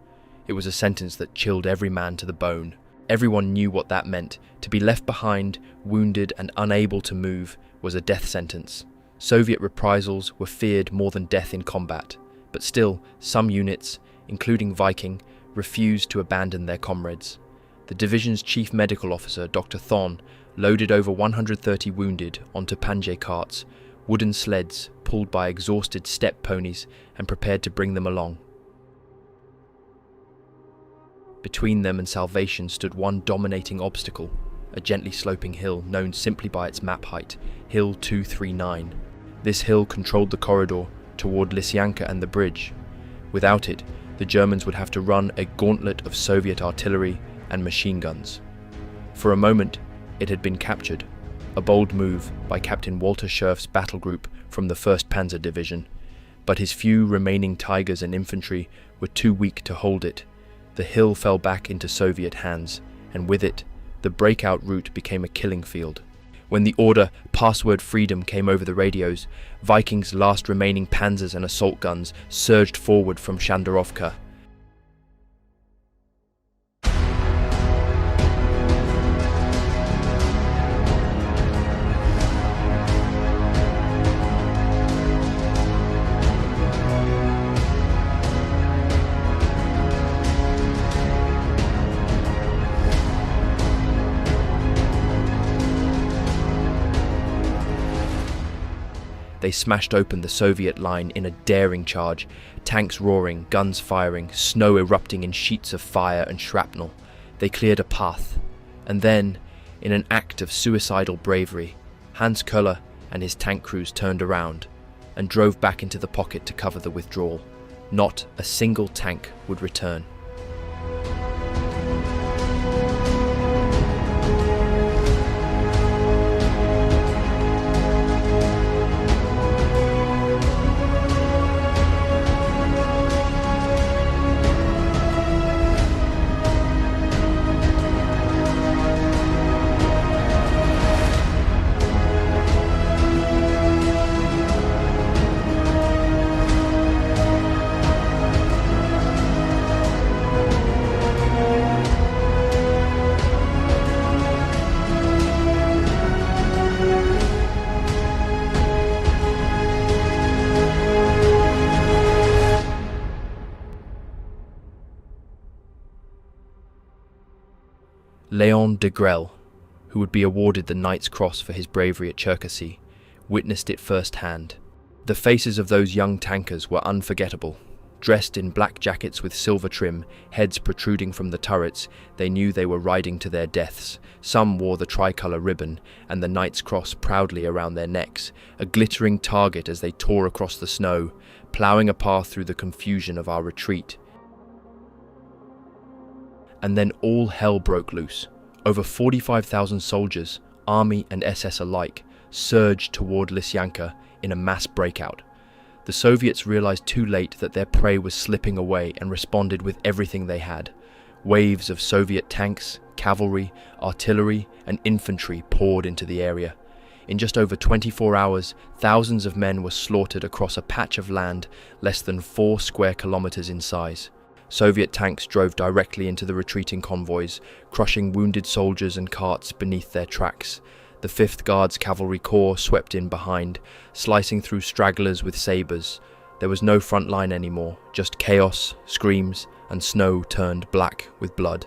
[SPEAKER 3] It was a sentence that chilled every man to the bone. Everyone knew what that meant. To be left behind, wounded and unable to move, was a death sentence. Soviet reprisals were feared more than death in combat. But still, some units, including Viking, refused to abandon their comrades. The division's chief medical officer, Dr. Thon, loaded over 130 wounded onto pannier carts, wooden sleds pulled by exhausted steppe ponies, and prepared to bring them along. Between them and salvation stood one dominating obstacle, a gently sloping hill known simply by its map height, Hill 239. This hill controlled the corridor toward Lysyanka and the bridge. Without it, the Germans would have to run a gauntlet of Soviet artillery and machine guns. For a moment, it had been captured, a bold move by Captain Walter Scherf's battle group from the 1st Panzer Division, but his few remaining Tigers and infantry were too weak to hold it. The hill fell back into Soviet hands, and with it, the breakout route became a killing field. When the order "Password Freedom" came over the radios, Viking's last remaining panzers and assault guns surged forward from Shandarovka. They smashed open the Soviet line in a daring charge, tanks roaring, guns firing, snow erupting in sheets of fire and shrapnel. They cleared a path. And then, in an act of suicidal bravery, Hans Köller and his tank crews turned around and drove back into the pocket to cover the withdrawal. Not a single tank would return. Léon de Grelle, who would be awarded the Knight's Cross for his bravery at Cherkassy, witnessed it firsthand. The faces of those young tankers were unforgettable. Dressed in black jackets with silver trim, heads protruding from the turrets, they knew they were riding to their deaths. Some wore the tricolour ribbon and the Knight's Cross proudly around their necks, a glittering target as they tore across the snow, ploughing a path through the confusion of our retreat. And then all hell broke loose. Over 45,000 soldiers, army and SS alike, surged toward Lysyanka in a mass breakout. The Soviets realized too late that their prey was slipping away and responded with everything they had. Waves of Soviet tanks, cavalry, artillery, and infantry poured into the area. In just over 24 hours, thousands of men were slaughtered across a patch of land less than 4 square kilometers in size. Soviet tanks drove directly into the retreating convoys, crushing wounded soldiers and carts beneath their tracks. The 5th Guards Cavalry Corps swept in behind, slicing through stragglers with sabres. There was no front line anymore, just chaos, screams, and snow turned black with blood.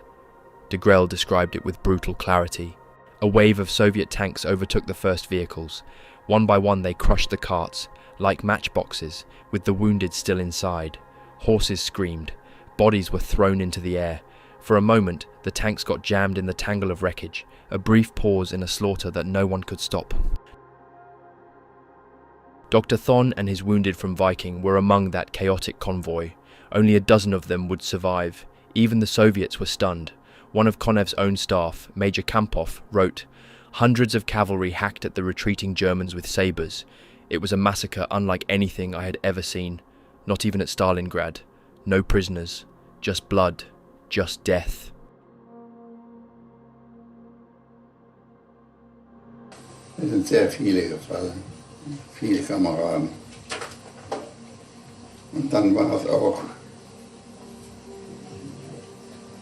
[SPEAKER 3] De Grelle described it with brutal clarity. A wave of Soviet tanks overtook the first vehicles. One by one they crushed the carts, like matchboxes, with the wounded still inside. Horses screamed. Bodies were thrown into the air. For a moment, the tanks got jammed in the tangle of wreckage, a brief pause in a slaughter that no one could stop. Dr. Thon and his wounded from Viking were among that chaotic convoy. Only a dozen of them would survive. Even the Soviets were stunned. One of Konev's own staff, Major Kampov, wrote, "Hundreds of cavalry hacked at the retreating Germans with sabres. It was a massacre unlike anything I had ever seen. Not even at Stalingrad. No prisoners. Just blood. Just death."
[SPEAKER 2] Es sind sehr viele gefallen, viele Kameraden. Und dann war es auch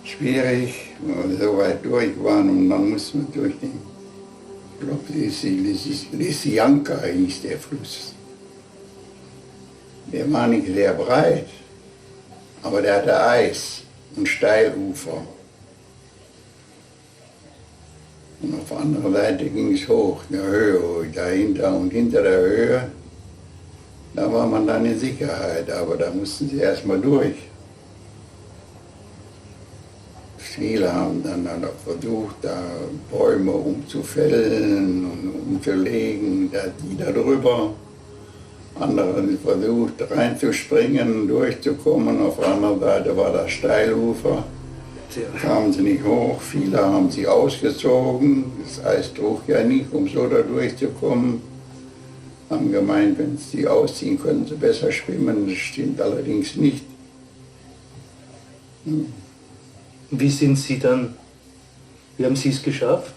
[SPEAKER 2] schwierig, weil wir so weit durch waren und dann mussten wir durch den, ich glaube, Lysyanka hieß der Fluss. Der war nicht sehr breit, aber der hatte Eis und Steilufer. Und auf der anderen Seite ging es hoch, eine Höhe, dahinter und hinter der Höhe, da war man dann in Sicherheit, aber da mussten sie erstmal durch. Viele haben dann auch versucht, da Bäume umzufällen und umzulegen, die da drüber. Andere haben versucht, reinzuspringen, durchzukommen. Auf der anderen Seite war das Steilufer. Kamen sie nicht hoch, viele haben sich ausgezogen, das Eis trug ja nicht, um so da durchzukommen. Haben gemeint, wenn sie ausziehen, können sie besser schwimmen, das stimmt allerdings nicht.
[SPEAKER 1] Wie sind Sie dann, wie haben Sie es geschafft?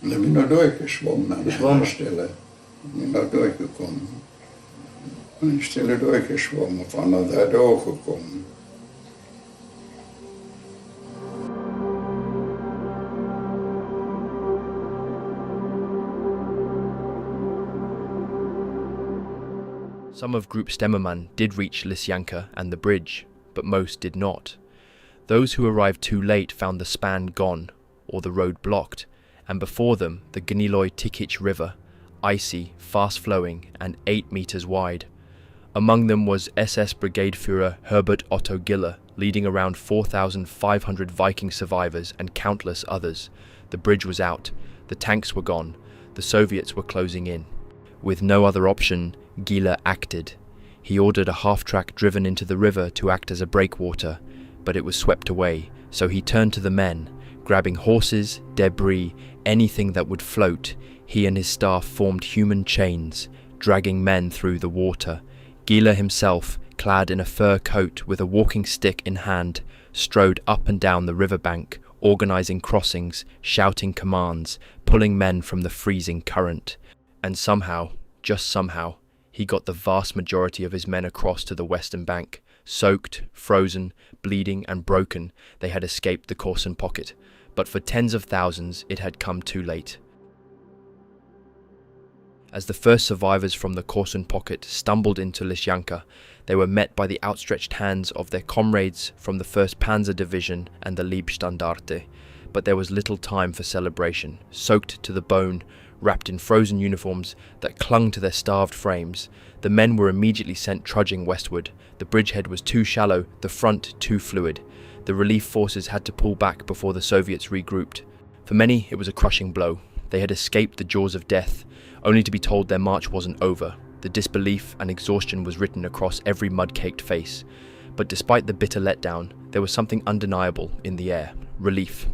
[SPEAKER 2] Ich bin nur durchgeschwommen an einer Stelle, bin da durchgekommen. An der Stelle durchgeschwommen, auf der anderen Seite hochgekommen.
[SPEAKER 3] Some of Group Stemmermann did reach Lysyanka and the bridge, but most did not. Those who arrived too late found the span gone, or the road blocked, and before them the Gniloi Tikich river, icy, fast-flowing, and 8 meters wide. Among them was SS Brigade Führer Herbert Otto Giller, leading around 4,500 Viking survivors and countless others. The bridge was out, the tanks were gone, the Soviets were closing in. With no other option, Giller acted. He ordered a half-track driven into the river to act as a breakwater, but it was swept away, so he turned to the men. Grabbing horses, debris, anything that would float, he and his staff formed human chains, dragging men through the water. Giller himself, clad in a fur coat with a walking stick in hand, strode up and down the riverbank, organizing crossings, shouting commands, pulling men from the freezing current. And somehow, just somehow, he got the vast majority of his men across to the western bank. Soaked, frozen, bleeding and broken, they had escaped the Corson pocket, but for tens of thousands it had come too late. As the first survivors from the Corson pocket stumbled into Lysyanka, they were met by the outstretched hands of their comrades from the 1st Panzer Division and the Liebstandarte, but there was little time for celebration. Soaked to the bone, wrapped in frozen uniforms that clung to their starved frames. The men were immediately sent trudging westward. The bridgehead was too shallow, the front too fluid. The relief forces had to pull back before the Soviets regrouped. For many, it was a crushing blow. They had escaped the jaws of death, only to be told their march wasn't over. The disbelief and exhaustion was written across every mud-caked face. But despite the bitter letdown, there was something undeniable in the air: relief.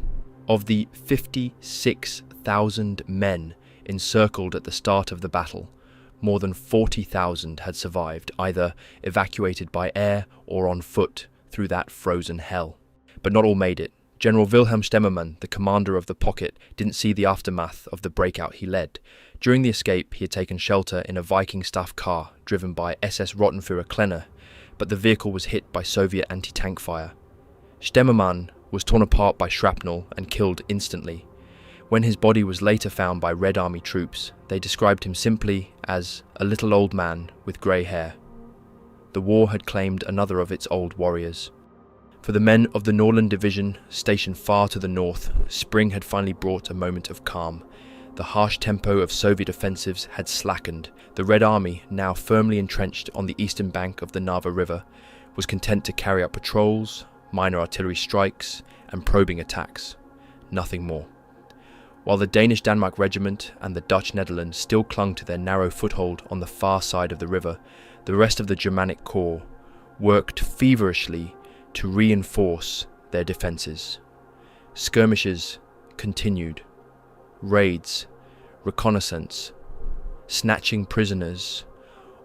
[SPEAKER 3] Of the 56,000 men encircled at the start of the battle, more than 40,000 had survived, either evacuated by air or on foot through that frozen hell. But not all made it. General Wilhelm Stemmermann, the commander of the pocket, didn't see the aftermath of the breakout he led. During the escape, he had taken shelter in a Viking staff car driven by SS Rottenführer Klenner, but the vehicle was hit by Soviet anti-tank fire. Stemmermann was torn apart by shrapnel and killed instantly. When his body was later found by Red Army troops, they described him simply as a little old man with grey hair. The war had claimed another of its old warriors. For the men of the Norland Division, stationed far to the north, spring had finally brought a moment of calm. The harsh tempo of Soviet offensives had slackened. The Red Army, now firmly entrenched on the eastern bank of the Narva River, was content to carry out patrols, minor artillery strikes, and probing attacks. Nothing more. While the Danish Denmark Regiment and the Dutch Netherlands still clung to their narrow foothold on the far side of the river, the rest of the Germanic Corps worked feverishly to reinforce their defences. Skirmishes continued. Raids, reconnaissance, snatching prisoners,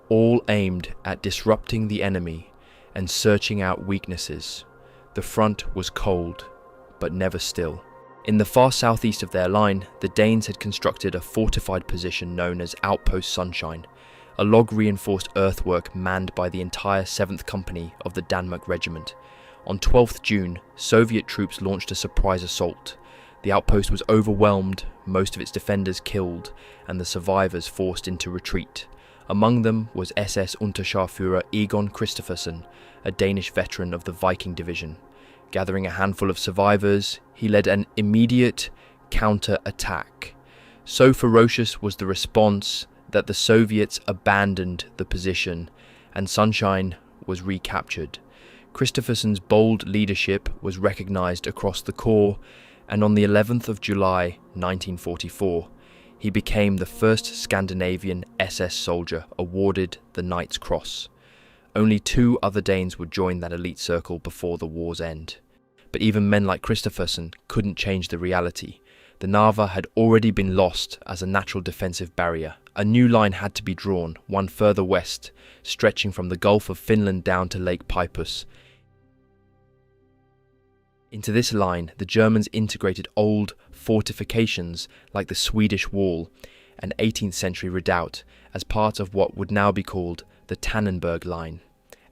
[SPEAKER 3] all aimed at disrupting the enemy and searching out weaknesses. The front was cold, but never still. In the far southeast of their line, the Danes had constructed a fortified position known as Outpost Sunshine, a log-reinforced earthwork manned by the entire 7th Company of the Denmark Regiment. On 12th June, Soviet troops launched a surprise assault. The outpost was overwhelmed, most of its defenders killed, and the survivors forced into retreat. Among them was SS Unterscharführer Egon Christophersen, a Danish veteran of the Viking division. Gathering a handful of survivors, he led an immediate counter-attack. So ferocious was the response that the Soviets abandoned the position, and Sunshine was recaptured. Christophersen's bold leadership was recognized across the Corps, and on the 11th of July 1944, he became the first Scandinavian SS soldier awarded the Knight's Cross. Only 2 other Danes would join that elite circle before the war's end. But even men like Christophersen couldn't change the reality. The Narva had already been lost as a natural defensive barrier. A new line had to be drawn, one further west, stretching from the Gulf of Finland down to Lake Peipus. Into this line, the Germans integrated old fortifications like the Swedish Wall, an 18th century redoubt, as part of what would now be called the Tannenburgg line.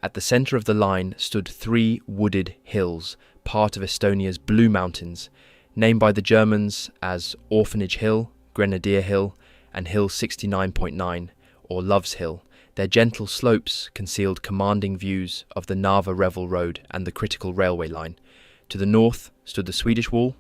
[SPEAKER 3] At the centre of the line stood 3 wooded hills, part of Estonia's Blue Mountains, named by the Germans as Orphanage Hill, Grenadier Hill, and Hill 69.9, or Love's Hill. Their gentle slopes concealed commanding views of the Narva Revel Road and the critical railway line. To the north stood the Swedish Wall,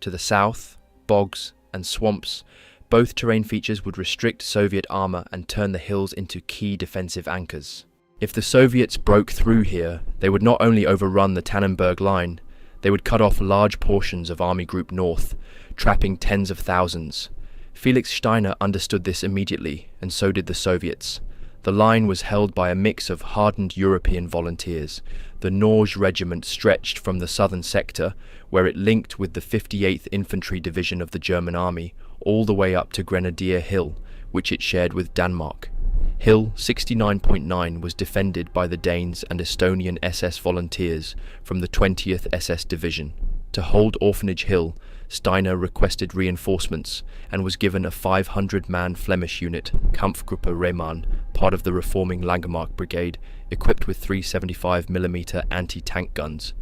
[SPEAKER 3] to the south, bogs and swamps. Both terrain features would restrict Soviet armour and turn the hills into key defensive anchors. If the Soviets broke through here, they would not only overrun the Tannenburgg line, they would cut off large portions of Army Group North, trapping tens of thousands. Felix Steiner understood this immediately, and so did the Soviets. The line was held by a mix of hardened European volunteers. The Norge Regiment stretched from the southern sector, where it linked with the 58th Infantry Division of the German Army, all the way up to Grenadier Hill, which it shared with Denmark. Hill 69.9 was defended by the Danes and Estonian SS volunteers from the 20th SS Division. To hold Orphanage Hill, Steiner requested reinforcements and was given a 500-man Flemish unit, Kampfgruppe Rehmann, part of the reforming Langemarck Brigade, equipped with 375mm anti-tank guns.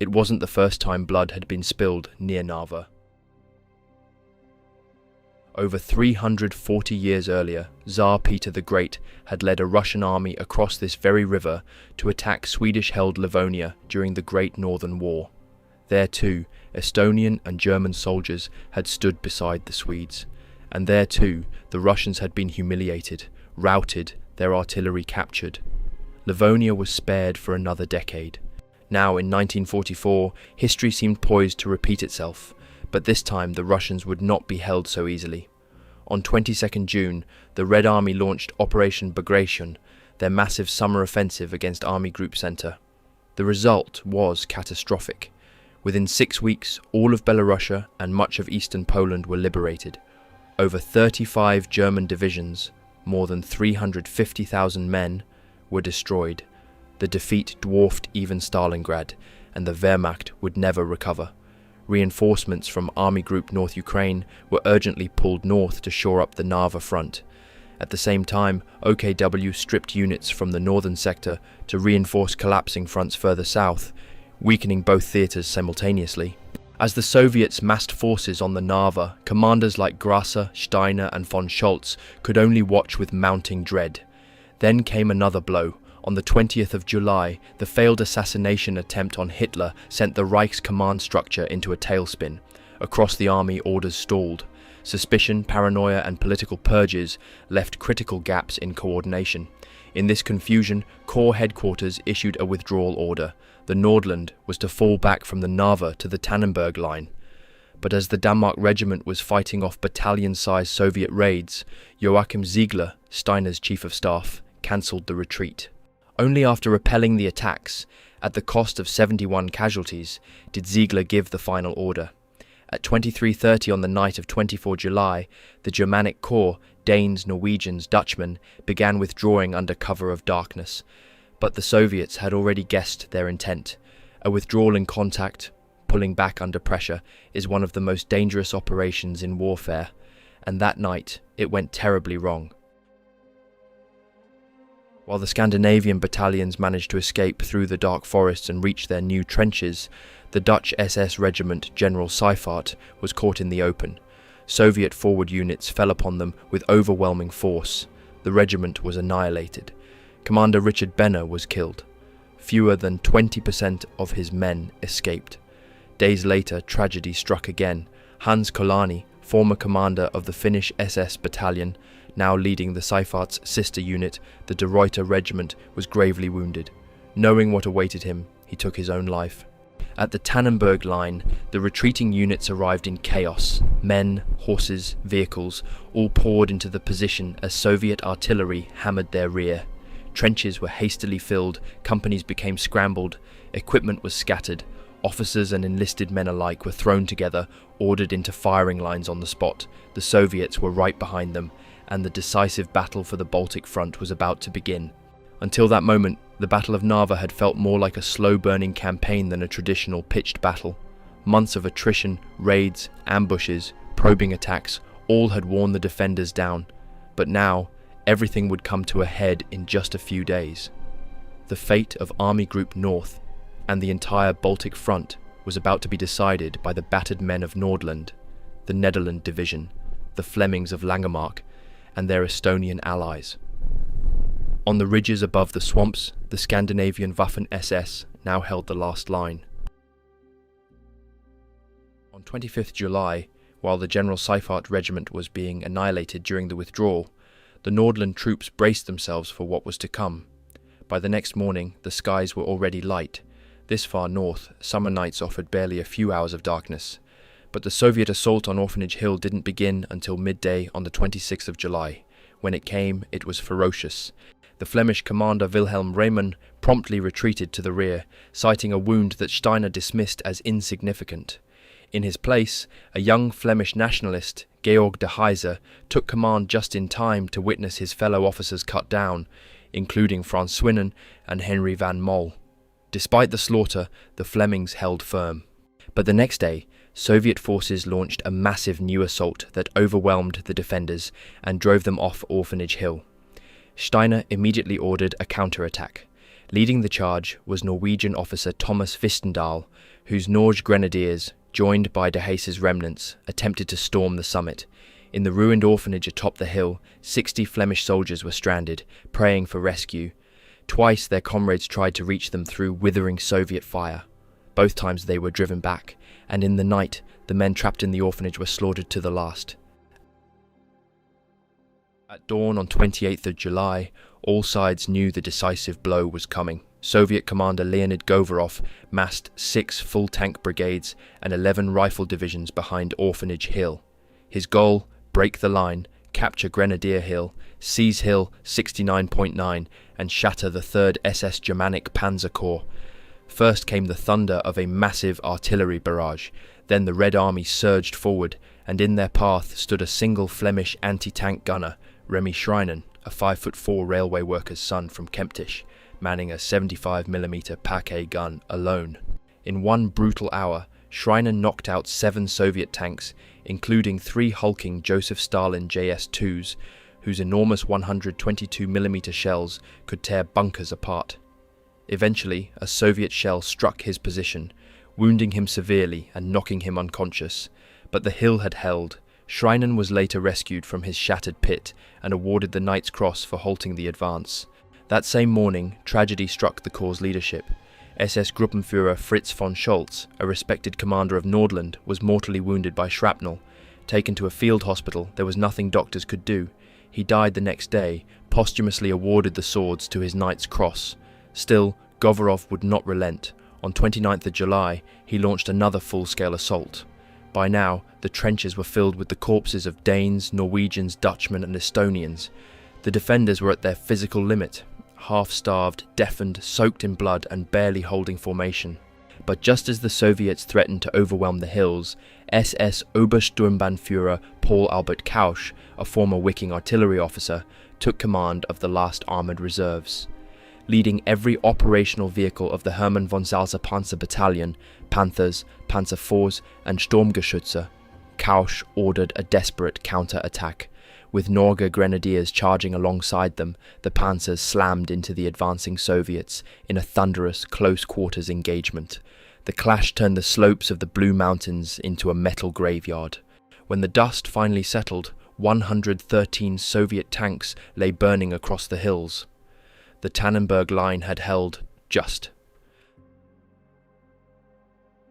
[SPEAKER 3] It wasn't the first time blood had been spilled near Narva. Over 340 years earlier, Tsar Peter the Great had led a Russian army across this very river to attack Swedish-held Livonia during the Great Northern War. There too, Estonian and German soldiers had stood beside the Swedes, and there too the Russians had been humiliated, routed, their artillery captured. Livonia was spared for another decade. Now, in 1944, history seemed poised to repeat itself, but this time the Russians would not be held so easily. On 22nd June, the Red Army launched Operation Bagration, their massive summer offensive against Army Group Center. The result was catastrophic. Within 6 weeks, all of Belorussia and much of eastern Poland were liberated. Over 35 German divisions, more than 350,000 men, were destroyed. The defeat dwarfed even Stalingrad, and the Wehrmacht would never recover. Reinforcements from Army Group North Ukraine were urgently pulled north to shore up the Narva front. At the same time, OKW stripped units from the northern sector to reinforce collapsing fronts further south, weakening both theatres simultaneously. As the Soviets massed forces on the Narva, commanders like Grasser, Steiner and von Scholz could only watch with mounting dread. Then came another blow. On the 20th of July, the failed assassination attempt on Hitler sent the Reich's command structure into a tailspin. Across the army, orders stalled. Suspicion, paranoia and political purges left critical gaps in coordination. In this confusion, Corps headquarters issued a withdrawal order. The Nordland was to fall back from the Narva to the Tannenburgg line. But as the Denmark regiment was fighting off battalion-sized Soviet raids, Joachim Ziegler, Steiner's chief of staff, cancelled the retreat. Only after repelling the attacks, at the cost of 71 casualties, did Ziegler give the final order. At 23:30 on the night of 24 July, the Germanic Corps, Danes, Norwegians, Dutchmen, began withdrawing under cover of darkness. But the Soviets had already guessed their intent. A withdrawal in contact, pulling back under pressure, is one of the most dangerous operations in warfare, and that night it went terribly wrong. While the Scandinavian battalions managed to escape through the dark forests and reach their new trenches, the Dutch SS regiment General Seifert was caught in the open. Soviet forward units fell upon them with overwhelming force. The regiment was annihilated. Commander Richard Benner was killed. Fewer than 20% of his men escaped. Days later, tragedy struck again. Hans Kolani, former commander of the Finnish SS battalion, now leading the Seifert's sister unit, the De Ruyter regiment, was gravely wounded. Knowing what awaited him, he took his own life. At the Tannenburgg line, the retreating units arrived in chaos. Men, horses, vehicles, all poured into the position as Soviet artillery hammered their rear. Trenches were hastily filled, companies became scrambled, equipment was scattered. Officers and enlisted men alike were thrown together, ordered into firing lines on the spot. The Soviets were right behind them, and the decisive battle for the Baltic front was about to begin. Until that moment, the Battle of Narva had felt more like a slow-burning campaign than a traditional pitched battle. Months of attrition, raids, ambushes, probing attacks, all had worn the defenders down. But now, everything would come to a head in just a few days. The fate of Army Group North and the entire Baltic front was about to be decided by the battered men of Nordland, the Netherland Division, the Flemings of Langemark, and their Estonian allies. On the ridges above the swamps, the Scandinavian Waffen-SS now held the last line. On 25th July, while the General Seifert regiment was being annihilated during the withdrawal, the Nordland troops braced themselves for what was to come. By the next morning, the skies were already light. This far north, summer nights offered barely a few hours of darkness. But the Soviet assault on Orphanage Hill didn't begin until midday on the 26th of July. When it came, it was ferocious. The Flemish commander Wilhelm Reymann promptly retreated to the rear, citing a wound that Steiner dismissed as insignificant. In his place, a young Flemish nationalist, Georg de Heiser, took command just in time to witness his fellow officers cut down, including Frans Swinnen and Henry van Mol. Despite the slaughter, the Flemings held firm. But the next day, Soviet forces launched a massive new assault that overwhelmed the defenders and drove them off Orphanage Hill. Steiner immediately ordered a counterattack. Leading the charge was Norwegian officer Thomas Vistendal, whose Norge grenadiers, joined by de Heys's remnants, attempted to storm the summit. In the ruined orphanage atop the hill, 60 Flemish soldiers were stranded, praying for rescue. Twice their comrades tried to reach them through withering Soviet fire. Both times they were driven back, and in the night, the men trapped in the orphanage were slaughtered to the last. At dawn on 28th of July, all sides knew the decisive blow was coming. Soviet commander Leonid Govorov massed 6 full-tank brigades and 11 rifle divisions behind Orphanage Hill. His goal, break the line, capture Grenadier Hill, seize Hill 69.9 and shatter the 3rd SS Germanic Panzer Corps. First came the thunder of a massive artillery barrage, then the Red Army surged forward, and in their path stood a single Flemish anti-tank gunner, Remy Schreinen, a 5'4" railway worker's son from Kemptich, manning a 75mm Paquet gun alone. In one brutal hour, Schreinen knocked out 7 Soviet tanks, including 3 hulking Joseph Stalin JS-2s, whose enormous 122mm shells could tear bunkers apart. Eventually, a Soviet shell struck his position, wounding him severely and knocking him unconscious, but the hill had held. Schreinen was later rescued from his shattered pit and awarded the Knight's Cross for halting the advance. That same morning, tragedy struck the Corps' leadership. SS Gruppenführer Fritz von Scholz, a respected commander of Nordland, was mortally wounded by shrapnel. Taken to a field hospital, there was nothing doctors could do. He died the next day, posthumously awarded the swords to his Knight's Cross. Still, Govorov would not relent. On 29th of July, he launched another full-scale assault. By now, the trenches were filled with the corpses of Danes, Norwegians, Dutchmen and Estonians. The defenders were at their physical limit, half-starved, deafened, soaked in blood and barely holding formation. But just as the Soviets threatened to overwhelm the hills, SS Obersturmbannführer Paul Albert Kausch, a former Wiking artillery officer, took command of the last armoured reserves. Leading every operational vehicle of the Hermann von Salza Panzer Battalion, Panthers, Panzer IVs and Sturmgeschütze, Kausch ordered a desperate counter-attack. With Norge grenadiers charging alongside them, the panzers slammed into the advancing Soviets in a thunderous close-quarters engagement. The clash turned the slopes of the Blue Mountains into a metal graveyard. When the dust finally settled, 113 Soviet tanks lay burning across the hills. The Tannenburgg line had held just.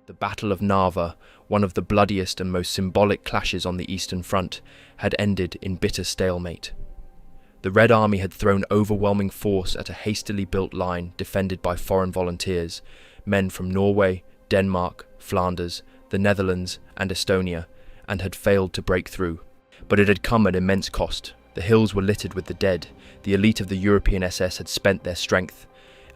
[SPEAKER 3] The Battle of Narva, one of the bloodiest and most symbolic clashes on the Eastern Front, had ended in bitter stalemate. The Red Army had thrown overwhelming force at a hastily built line defended by foreign volunteers, men from Norway, Denmark, Flanders, the Netherlands and Estonia, and had failed to break through. But it had come at immense cost. The hills were littered with the dead. The elite of the European SS had spent their strength.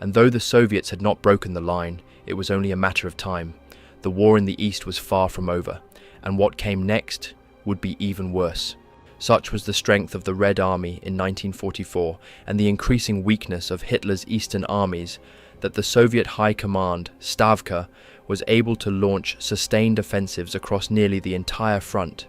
[SPEAKER 3] And though the Soviets had not broken the line, it was only a matter of time. The war in the East was far from over, and what came next would be even worse. Such was the strength of the Red Army in 1944 and the increasing weakness of Hitler's Eastern armies that the Soviet High Command, Stavka, was able to launch sustained offensives across nearly the entire front.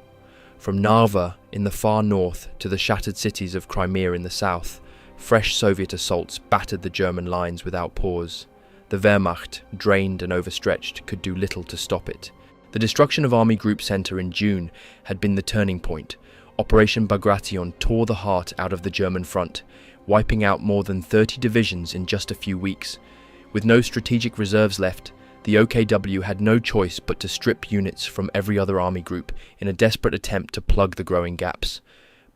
[SPEAKER 3] From Narva in the far north to the shattered cities of Crimea in the south, fresh Soviet assaults battered the German lines without pause. The Wehrmacht, drained and overstretched, could do little to stop it. The destruction of Army Group Center in June had been the turning point. Operation Bagration tore the heart out of the German front, wiping out more than 30 divisions in just a few weeks. With no strategic reserves left, the OKW had no choice but to strip units from every other army group in a desperate attempt to plug the growing gaps.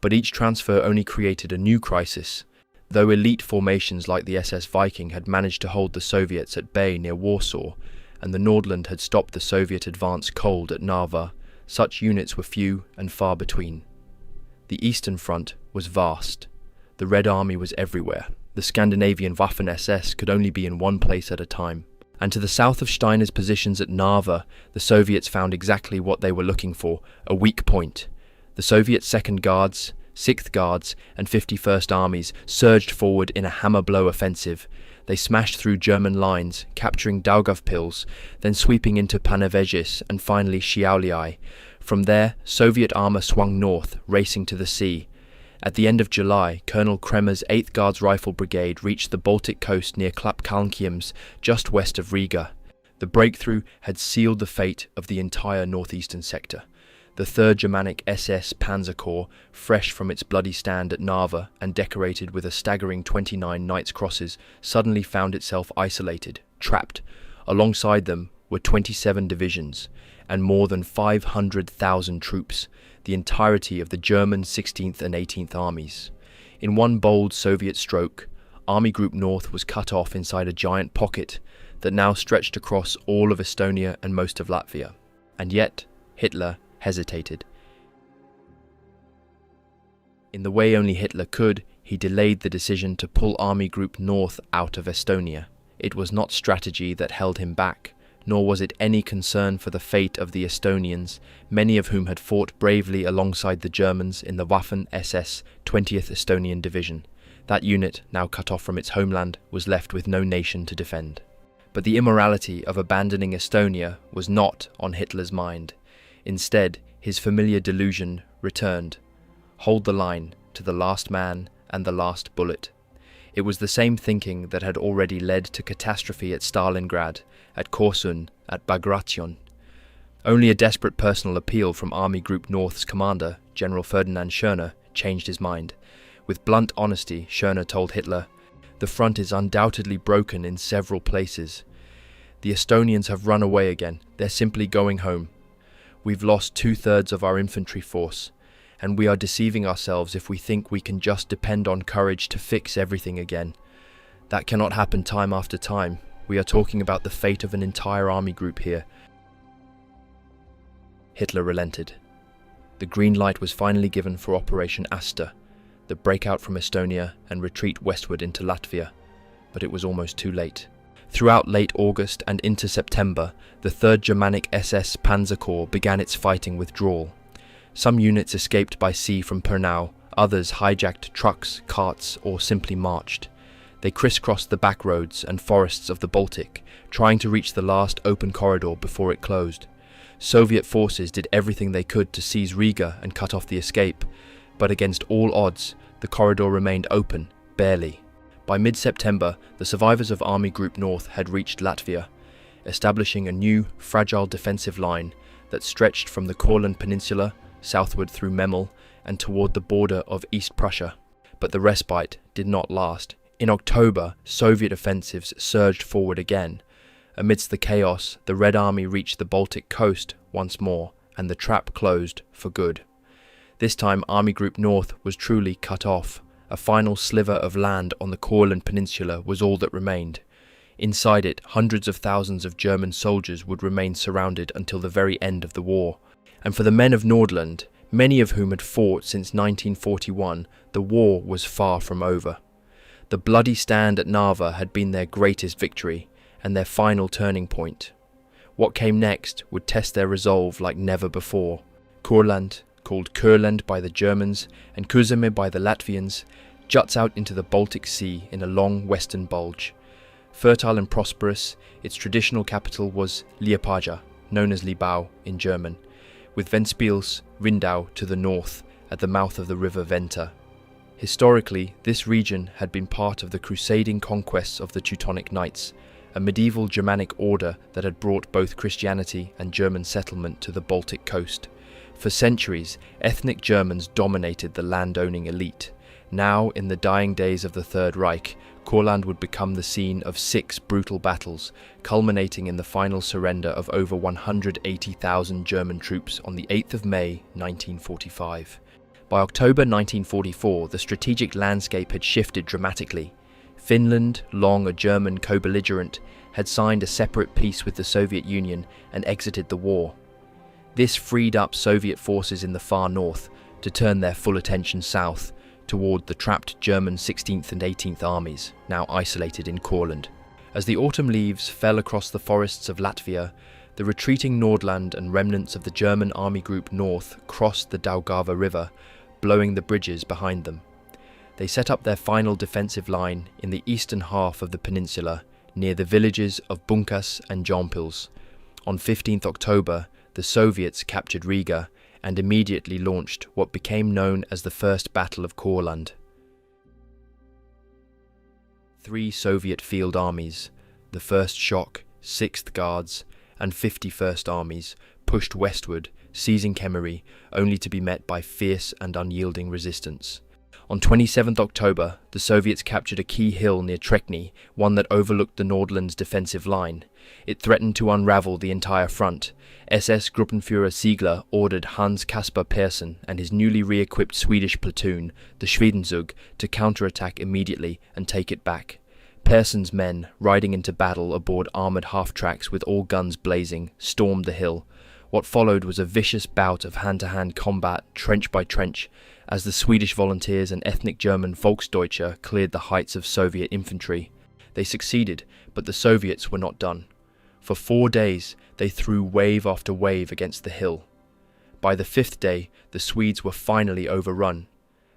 [SPEAKER 3] But each transfer only created a new crisis. Though elite formations like the SS Viking had managed to hold the Soviets at bay near Warsaw, and the Nordland had stopped the Soviet advance cold at Narva, such units were few and far between. The Eastern Front was vast. The Red Army was everywhere. The Scandinavian Waffen-SS could only be in one place at a time. And to the south of Steiner's positions at Narva, the Soviets found exactly what they were looking for, a weak point. The Soviet 2nd Guards, 6th Guards and 51st Armies surged forward in a hammer-blow offensive. They smashed through German lines, capturing Daugavpils, then sweeping into Panevėžys and finally Šiauliai. From there, Soviet armour swung north, racing to the sea. At the end of July, Colonel Kremer's 8th Guards Rifle Brigade reached the Baltic coast near Klapkalnkiums, just west of Riga. The breakthrough had sealed the fate of the entire northeastern sector. The 3rd Germanic SS Panzer Corps, fresh from its bloody stand at Narva and decorated with a staggering 29 Knights' Crosses, suddenly found itself isolated, trapped. Alongside them were 27 divisions, and more than 500,000 troops, the entirety of the German 16th and 18th armies. In one bold Soviet stroke, Army Group North was cut off inside a giant pocket that now stretched across all of Estonia and most of Latvia. And yet, Hitler hesitated. In the way only Hitler could, he delayed the decision to pull Army Group North out of Estonia. It was not strategy that held him back, nor was it any concern for the fate of the Estonians, many of whom had fought bravely alongside the Germans in the Waffen-SS 20th Estonian Division. That unit, now cut off from its homeland, was left with no nation to defend. But the immorality of abandoning Estonia was not on Hitler's mind. Instead, his familiar delusion returned. Hold the line to the last man and the last bullet. It was the same thinking that had already led to catastrophe at Stalingrad, at Korsun, at Bagration. Only a desperate personal appeal from Army Group North's commander, General Ferdinand Schörner, changed his mind. With blunt honesty, Schörner told Hitler, "The front is undoubtedly broken in several places. The Estonians have run away again. They're simply going home. We've lost 2/3 of our infantry force, and we are deceiving ourselves if we think we can just depend on courage to fix everything again. That cannot happen time after time. We are talking about the fate of an entire army group here." Hitler relented. The green light was finally given for Operation Asta, the breakout from Estonia and retreat westward into Latvia, but it was almost too late. Throughout late August and into September, the 3rd Germanic SS Panzer Corps began its fighting withdrawal. Some units escaped by sea from Pernau, others hijacked trucks, carts, or simply marched. They crisscrossed the back roads and forests of the Baltic, trying to reach the last open corridor before it closed. Soviet forces did everything they could to seize Riga and cut off the escape, but against all odds, the corridor remained open, barely. By mid-September, the survivors of Army Group North had reached Latvia, establishing a new, fragile defensive line that stretched from the Corland Peninsula, southward through Memel, and toward the border of East Prussia. But the respite did not last. In October, Soviet offensives surged forward again. Amidst the chaos, the Red Army reached the Baltic coast once more, and the trap closed for good. This time, Army Group North was truly cut off. A final sliver of land on the Corland Peninsula was all that remained. Inside it, hundreds of thousands of German soldiers would remain surrounded until the very end of the war. And for the men of Nordland, many of whom had fought since 1941, the war was far from over. The bloody stand at Narva had been their greatest victory, and their final turning point. What came next would test their resolve like never before. Corland, called Corland by the Germans and Kuusame by the Latvians, juts out into the Baltic Sea in a long western bulge. Fertile and prosperous, its traditional capital was Liepaja, known as Libau in German, with Ventspils, Rindau to the north, at the mouth of the river Venta. Historically, this region had been part of the crusading conquests of the Teutonic Knights, a medieval Germanic order that had brought both Christianity and German settlement to the Baltic coast. For centuries, ethnic Germans dominated the land-owning elite. Now, in the dying days of the Third Reich, Corland would become the scene of 6 brutal battles, culminating in the final surrender of over 180,000 German troops on the 8th of May 1945. By October 1944, the strategic landscape had shifted dramatically. Finland, long a German co-belligerent, had signed a separate peace with the Soviet Union and exited the war. This freed up Soviet forces in the far north to turn their full attention south, toward the trapped German 16th and 18th armies, now isolated in Corland. As the autumn leaves fell across the forests of Latvia, the retreating Nordland and remnants of the German Army Group North crossed the Daugava River, blowing the bridges behind them. They set up their final defensive line in the eastern half of the peninsula, near the villages of Bunkas and Jompils. On 15th October, the Soviets captured Riga and immediately launched what became known as the First Battle of Corland. 3 Soviet field armies, the 1st Shock, 6th Guards, and 51st Armies, pushed westward, seizing Kemmery, only to be met by fierce and unyielding resistance. On 27th October, the Soviets captured a key hill near Trekny, one that overlooked the Nordland's defensive line. It threatened to unravel the entire front. SS Gruppenführer Ziegler ordered Hans Caspar Persson and his newly re-equipped Swedish platoon, the Schwedenzug, to counterattack immediately and take it back. Persson's men, riding into battle aboard armoured half-tracks with all guns blazing, stormed the hill. What followed was a vicious bout of hand-to-hand combat, trench by trench, as the Swedish volunteers and ethnic German Volksdeutsche cleared the heights of Soviet infantry. They succeeded, but the Soviets were not done. For 4 days, they threw wave after wave against the hill. By the 5th day, the Swedes were finally overrun.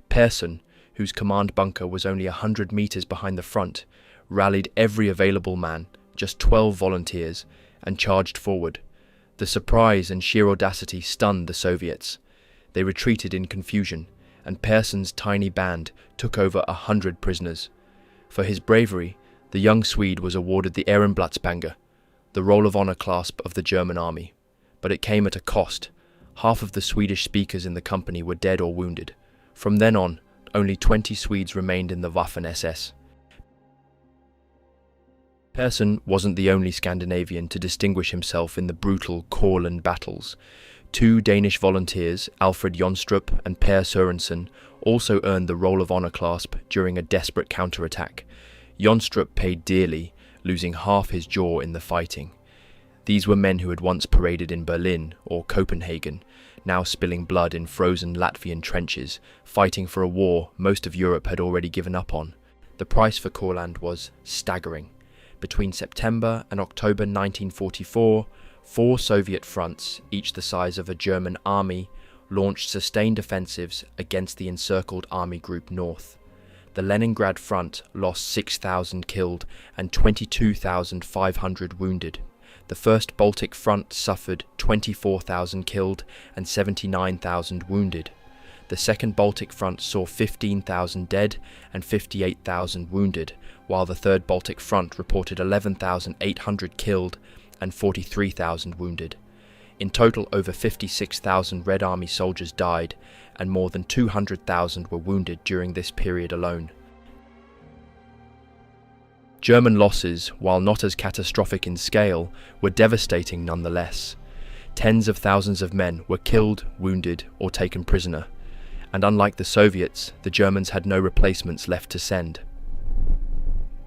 [SPEAKER 3] Persson, whose command bunker was only 100 meters behind the front, rallied every available man, just 12 volunteers, and charged forward. The surprise and sheer audacity stunned the Soviets. They retreated in confusion, and Persson's tiny band took over 100 prisoners. For his bravery, the young Swede was awarded the Ehrenblattbange, the Roll of Honor clasp of the German army. But it came at a cost. Half of the Swedish speakers in the company were dead or wounded. From then on, only 20 Swedes remained in the Waffen-SS. Persson wasn't the only Scandinavian to distinguish himself in the brutal Corland battles. 2 Danish volunteers, Alfred Jonstrup and Per Sørensen, also earned the Roll of Honor clasp during a desperate counterattack. Jonstrup paid dearly, losing half his jaw in the fighting. These were men who had once paraded in Berlin or Copenhagen, now spilling blood in frozen Latvian trenches, fighting for a war most of Europe had already given up on. The price for Corland was staggering. Between September and October 1944, 4 Soviet fronts, each the size of a German army, launched sustained offensives against the encircled Army Group North. The Leningrad front lost 6,000 killed and 22,500 wounded. The First Baltic Front suffered 24,000 killed and 79,000 wounded. The Second Baltic Front saw 15,000 dead and 58,000 wounded, while the Third Baltic Front reported 11,800 killed and 43,000 wounded. In total, over 56,000 Red Army soldiers died, and more than 200,000 were wounded during this period alone. German losses, while not as catastrophic in scale, were devastating nonetheless. Tens of thousands of men were killed, wounded, or taken prisoner. And unlike the Soviets, the Germans had no replacements left to send.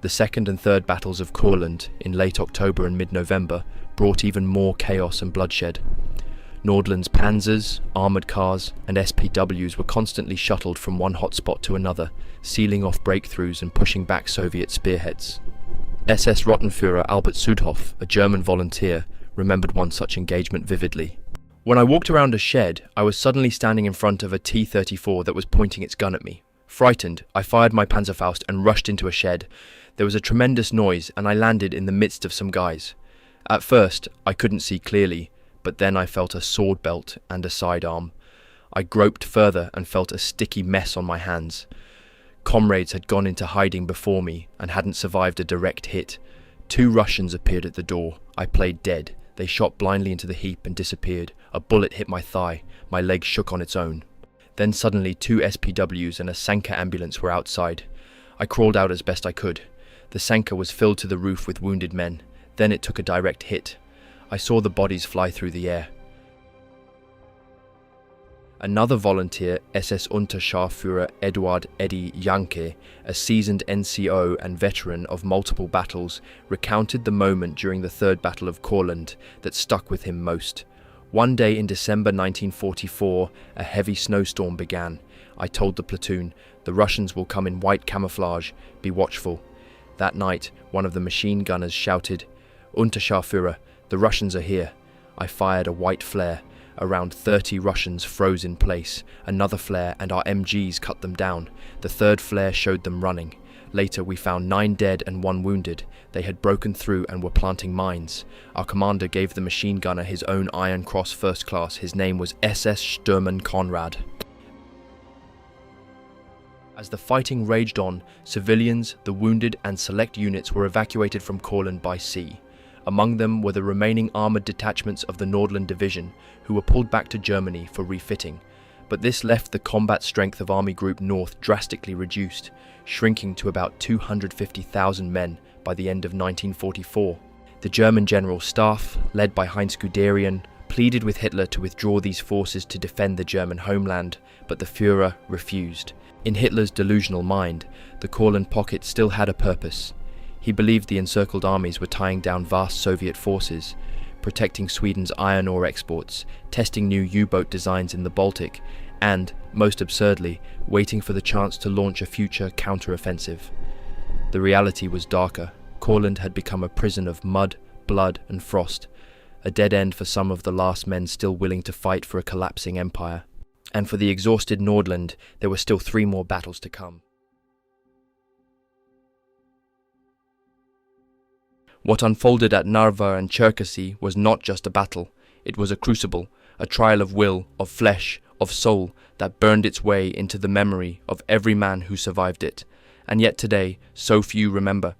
[SPEAKER 3] The second and third battles of Corland in late October and mid-November brought even more chaos and bloodshed. Nordland's panzers, armoured cars, and SPWs were constantly shuttled from one hotspot to another, sealing off breakthroughs and pushing back Soviet spearheads. SS Rottenführer Albert Sudhoff, a German volunteer, remembered one such engagement vividly. When I walked around a shed, I was suddenly standing in front of a T-34 that was pointing its gun at me. Frightened, I fired my Panzerfaust and rushed into a shed. There was a tremendous noise, and I landed in the midst of some guys. At first, I couldn't see clearly, but then I felt a sword belt and a sidearm. I groped further and felt a sticky mess on my hands. Comrades had gone into hiding before me and hadn't survived a direct hit. 2 Russians appeared at the door. I played dead. They shot blindly into the heap and disappeared. A bullet hit my thigh. My leg shook on its own. Then suddenly 2 SPWs and a Sanka ambulance were outside. I crawled out as best I could. The Sanka was filled to the roof with wounded men. Then it took a direct hit. I saw the bodies fly through the air. Another volunteer, SS Unterscharführer Eduard Eddie Janke, a seasoned NCO and veteran of multiple battles, recounted the moment during the Third Battle of Corland that stuck with him most. One day in December 1944, a heavy snowstorm began. I told the platoon, "The Russians will come in white camouflage, be watchful." That night, one of the machine gunners shouted, "Unterscharführer, the Russians are here." I fired a white flare. Around 30 Russians froze in place. Another flare and our MGs cut them down. The third flare showed them running. Later we found 9 dead and 1 wounded. They had broken through and were planting mines. Our commander gave the machine gunner his own Iron Cross First Class. His name was SS Sturman Konrad. As the fighting raged on, civilians, the wounded and select units were evacuated from Corland by sea. Among them were the remaining armoured detachments of the Nordland Division, who were pulled back to Germany for refitting. But this left the combat strength of Army Group North drastically reduced, shrinking to about 250,000 men by the end of 1944. The German General Staff, led by Heinz Guderian, pleaded with Hitler to withdraw these forces to defend the German homeland, but the Führer refused. In Hitler's delusional mind, the Corland pocket still had a purpose. He believed the encircled armies were tying down vast Soviet forces, protecting Sweden's iron ore exports, testing new U-boat designs in the Baltic, and, most absurdly, waiting for the chance to launch a future counter-offensive. The reality was darker. Corland had become a prison of mud, blood, and frost, a dead end for some of the last men still willing to fight for a collapsing empire. And for the exhausted Nordland, there were still 3 more battles to come. What unfolded at Narva and Cherkassy was not just a battle, it was a crucible, a trial of will, of flesh, of soul that burned its way into the memory of every man who survived it, and yet today so few remember.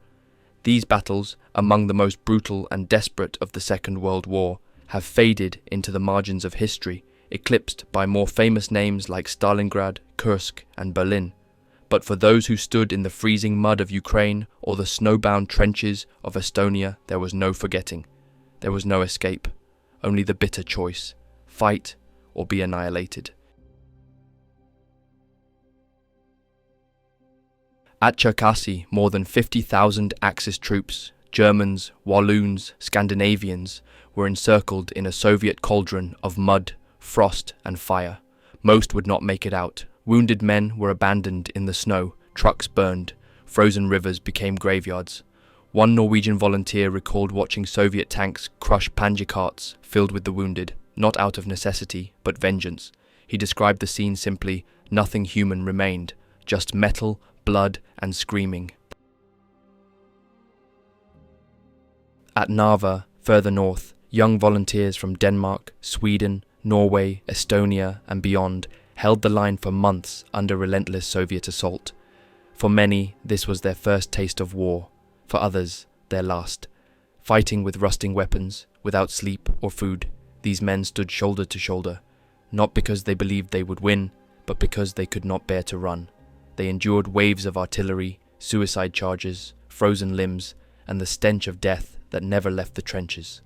[SPEAKER 3] These battles, among the most brutal and desperate of the Second World War, have faded into the margins of history, eclipsed by more famous names like Stalingrad, Kursk, and Berlin. But for those who stood in the freezing mud of Ukraine or the snowbound trenches of Estonia, there was no forgetting. There was no escape, only the bitter choice: fight or be annihilated. At Cherkassy, more than 50,000 Axis troops, Germans, Walloons, Scandinavians, were encircled in a Soviet cauldron of mud, frost, and fire. Most would not make it out. Wounded men were abandoned in the snow, trucks burned, frozen rivers became graveyards. One Norwegian volunteer recalled watching Soviet tanks crush panzer carts filled with the wounded, not out of necessity, but vengeance. He described the scene simply: nothing human remained, just metal, blood, and screaming. At Narva, further north, young volunteers from Denmark, Sweden, Norway, Estonia, and beyond held the line for months under relentless Soviet assault. For many, this was their first taste of war. For others, their last. Fighting with rusting weapons, without sleep or food, these men stood shoulder to shoulder, not because they believed they would win, but because they could not bear to run. They endured waves of artillery, suicide charges, frozen limbs, and the stench of death that never left the trenches.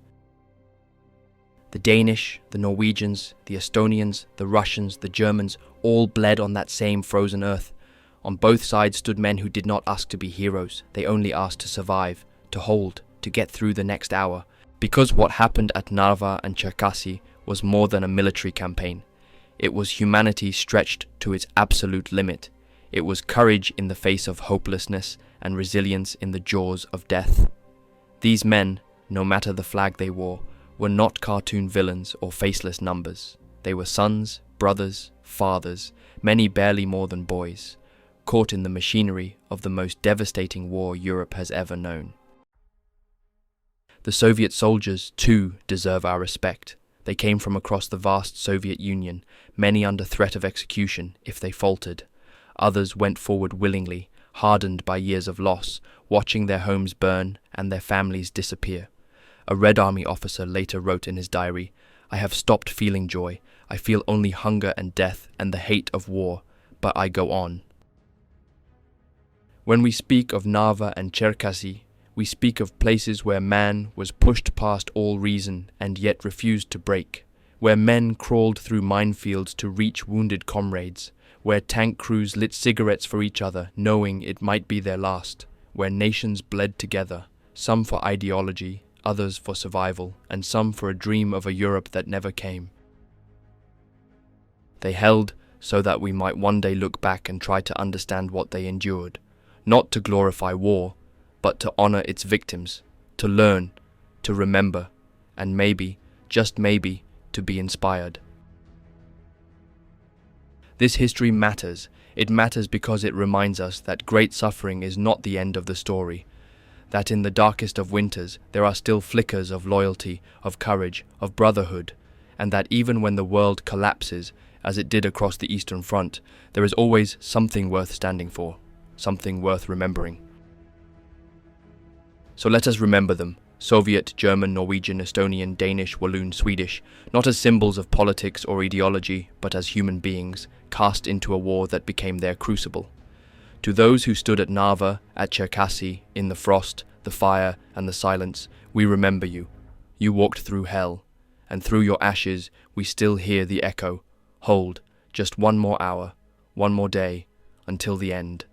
[SPEAKER 3] The Danish, the Norwegians, the Estonians, the Russians, the Germans, all bled on that same frozen earth. On both sides stood men who did not ask to be heroes. They only asked to survive, to hold, to get through the next hour. Because what happened at Narva and Cherkassy was more than a military campaign. It was humanity stretched to its absolute limit. It was courage in the face of hopelessness and resilience in the jaws of death. These men, no matter the flag they wore, were not cartoon villains or faceless numbers. They were sons, brothers, fathers, many barely more than boys, caught in the machinery of the most devastating war Europe has ever known. The Soviet soldiers, too, deserve our respect. They came from across the vast Soviet Union, many under threat of execution if they faltered. Others went forward willingly, hardened by years of loss, watching their homes burn and their families disappear. A Red Army officer later wrote in his diary, "I have stopped feeling joy. I feel only hunger and death and the hate of war, but I go on." When we speak of Narva and Cherkassy, we speak of places where man was pushed past all reason and yet refused to break, where men crawled through minefields to reach wounded comrades, where tank crews lit cigarettes for each other knowing it might be their last, where nations bled together, some for ideology, others for survival, and some for a dream of a Europe that never came. They held so that we might one day look back and try to understand what they endured, not to glorify war, but to honor its victims, to learn, to remember, and maybe, just maybe, to be inspired. This history matters. It matters because it reminds us that great suffering is not the end of the story, that in the darkest of winters there are still flickers of loyalty, of courage, of brotherhood, and that even when the world collapses, as it did across the Eastern Front, there is always something worth standing for, something worth remembering. So let us remember them, Soviet, German, Norwegian, Estonian, Danish, Walloon, Swedish, not as symbols of politics or ideology, but as human beings, cast into a war that became their crucible. To those who stood at Narva, at Cherkassy, in the frost, the fire, and the silence, we remember you. You walked through hell, and through your ashes we still hear the echo. Hold, just one more hour, one more day, until the end.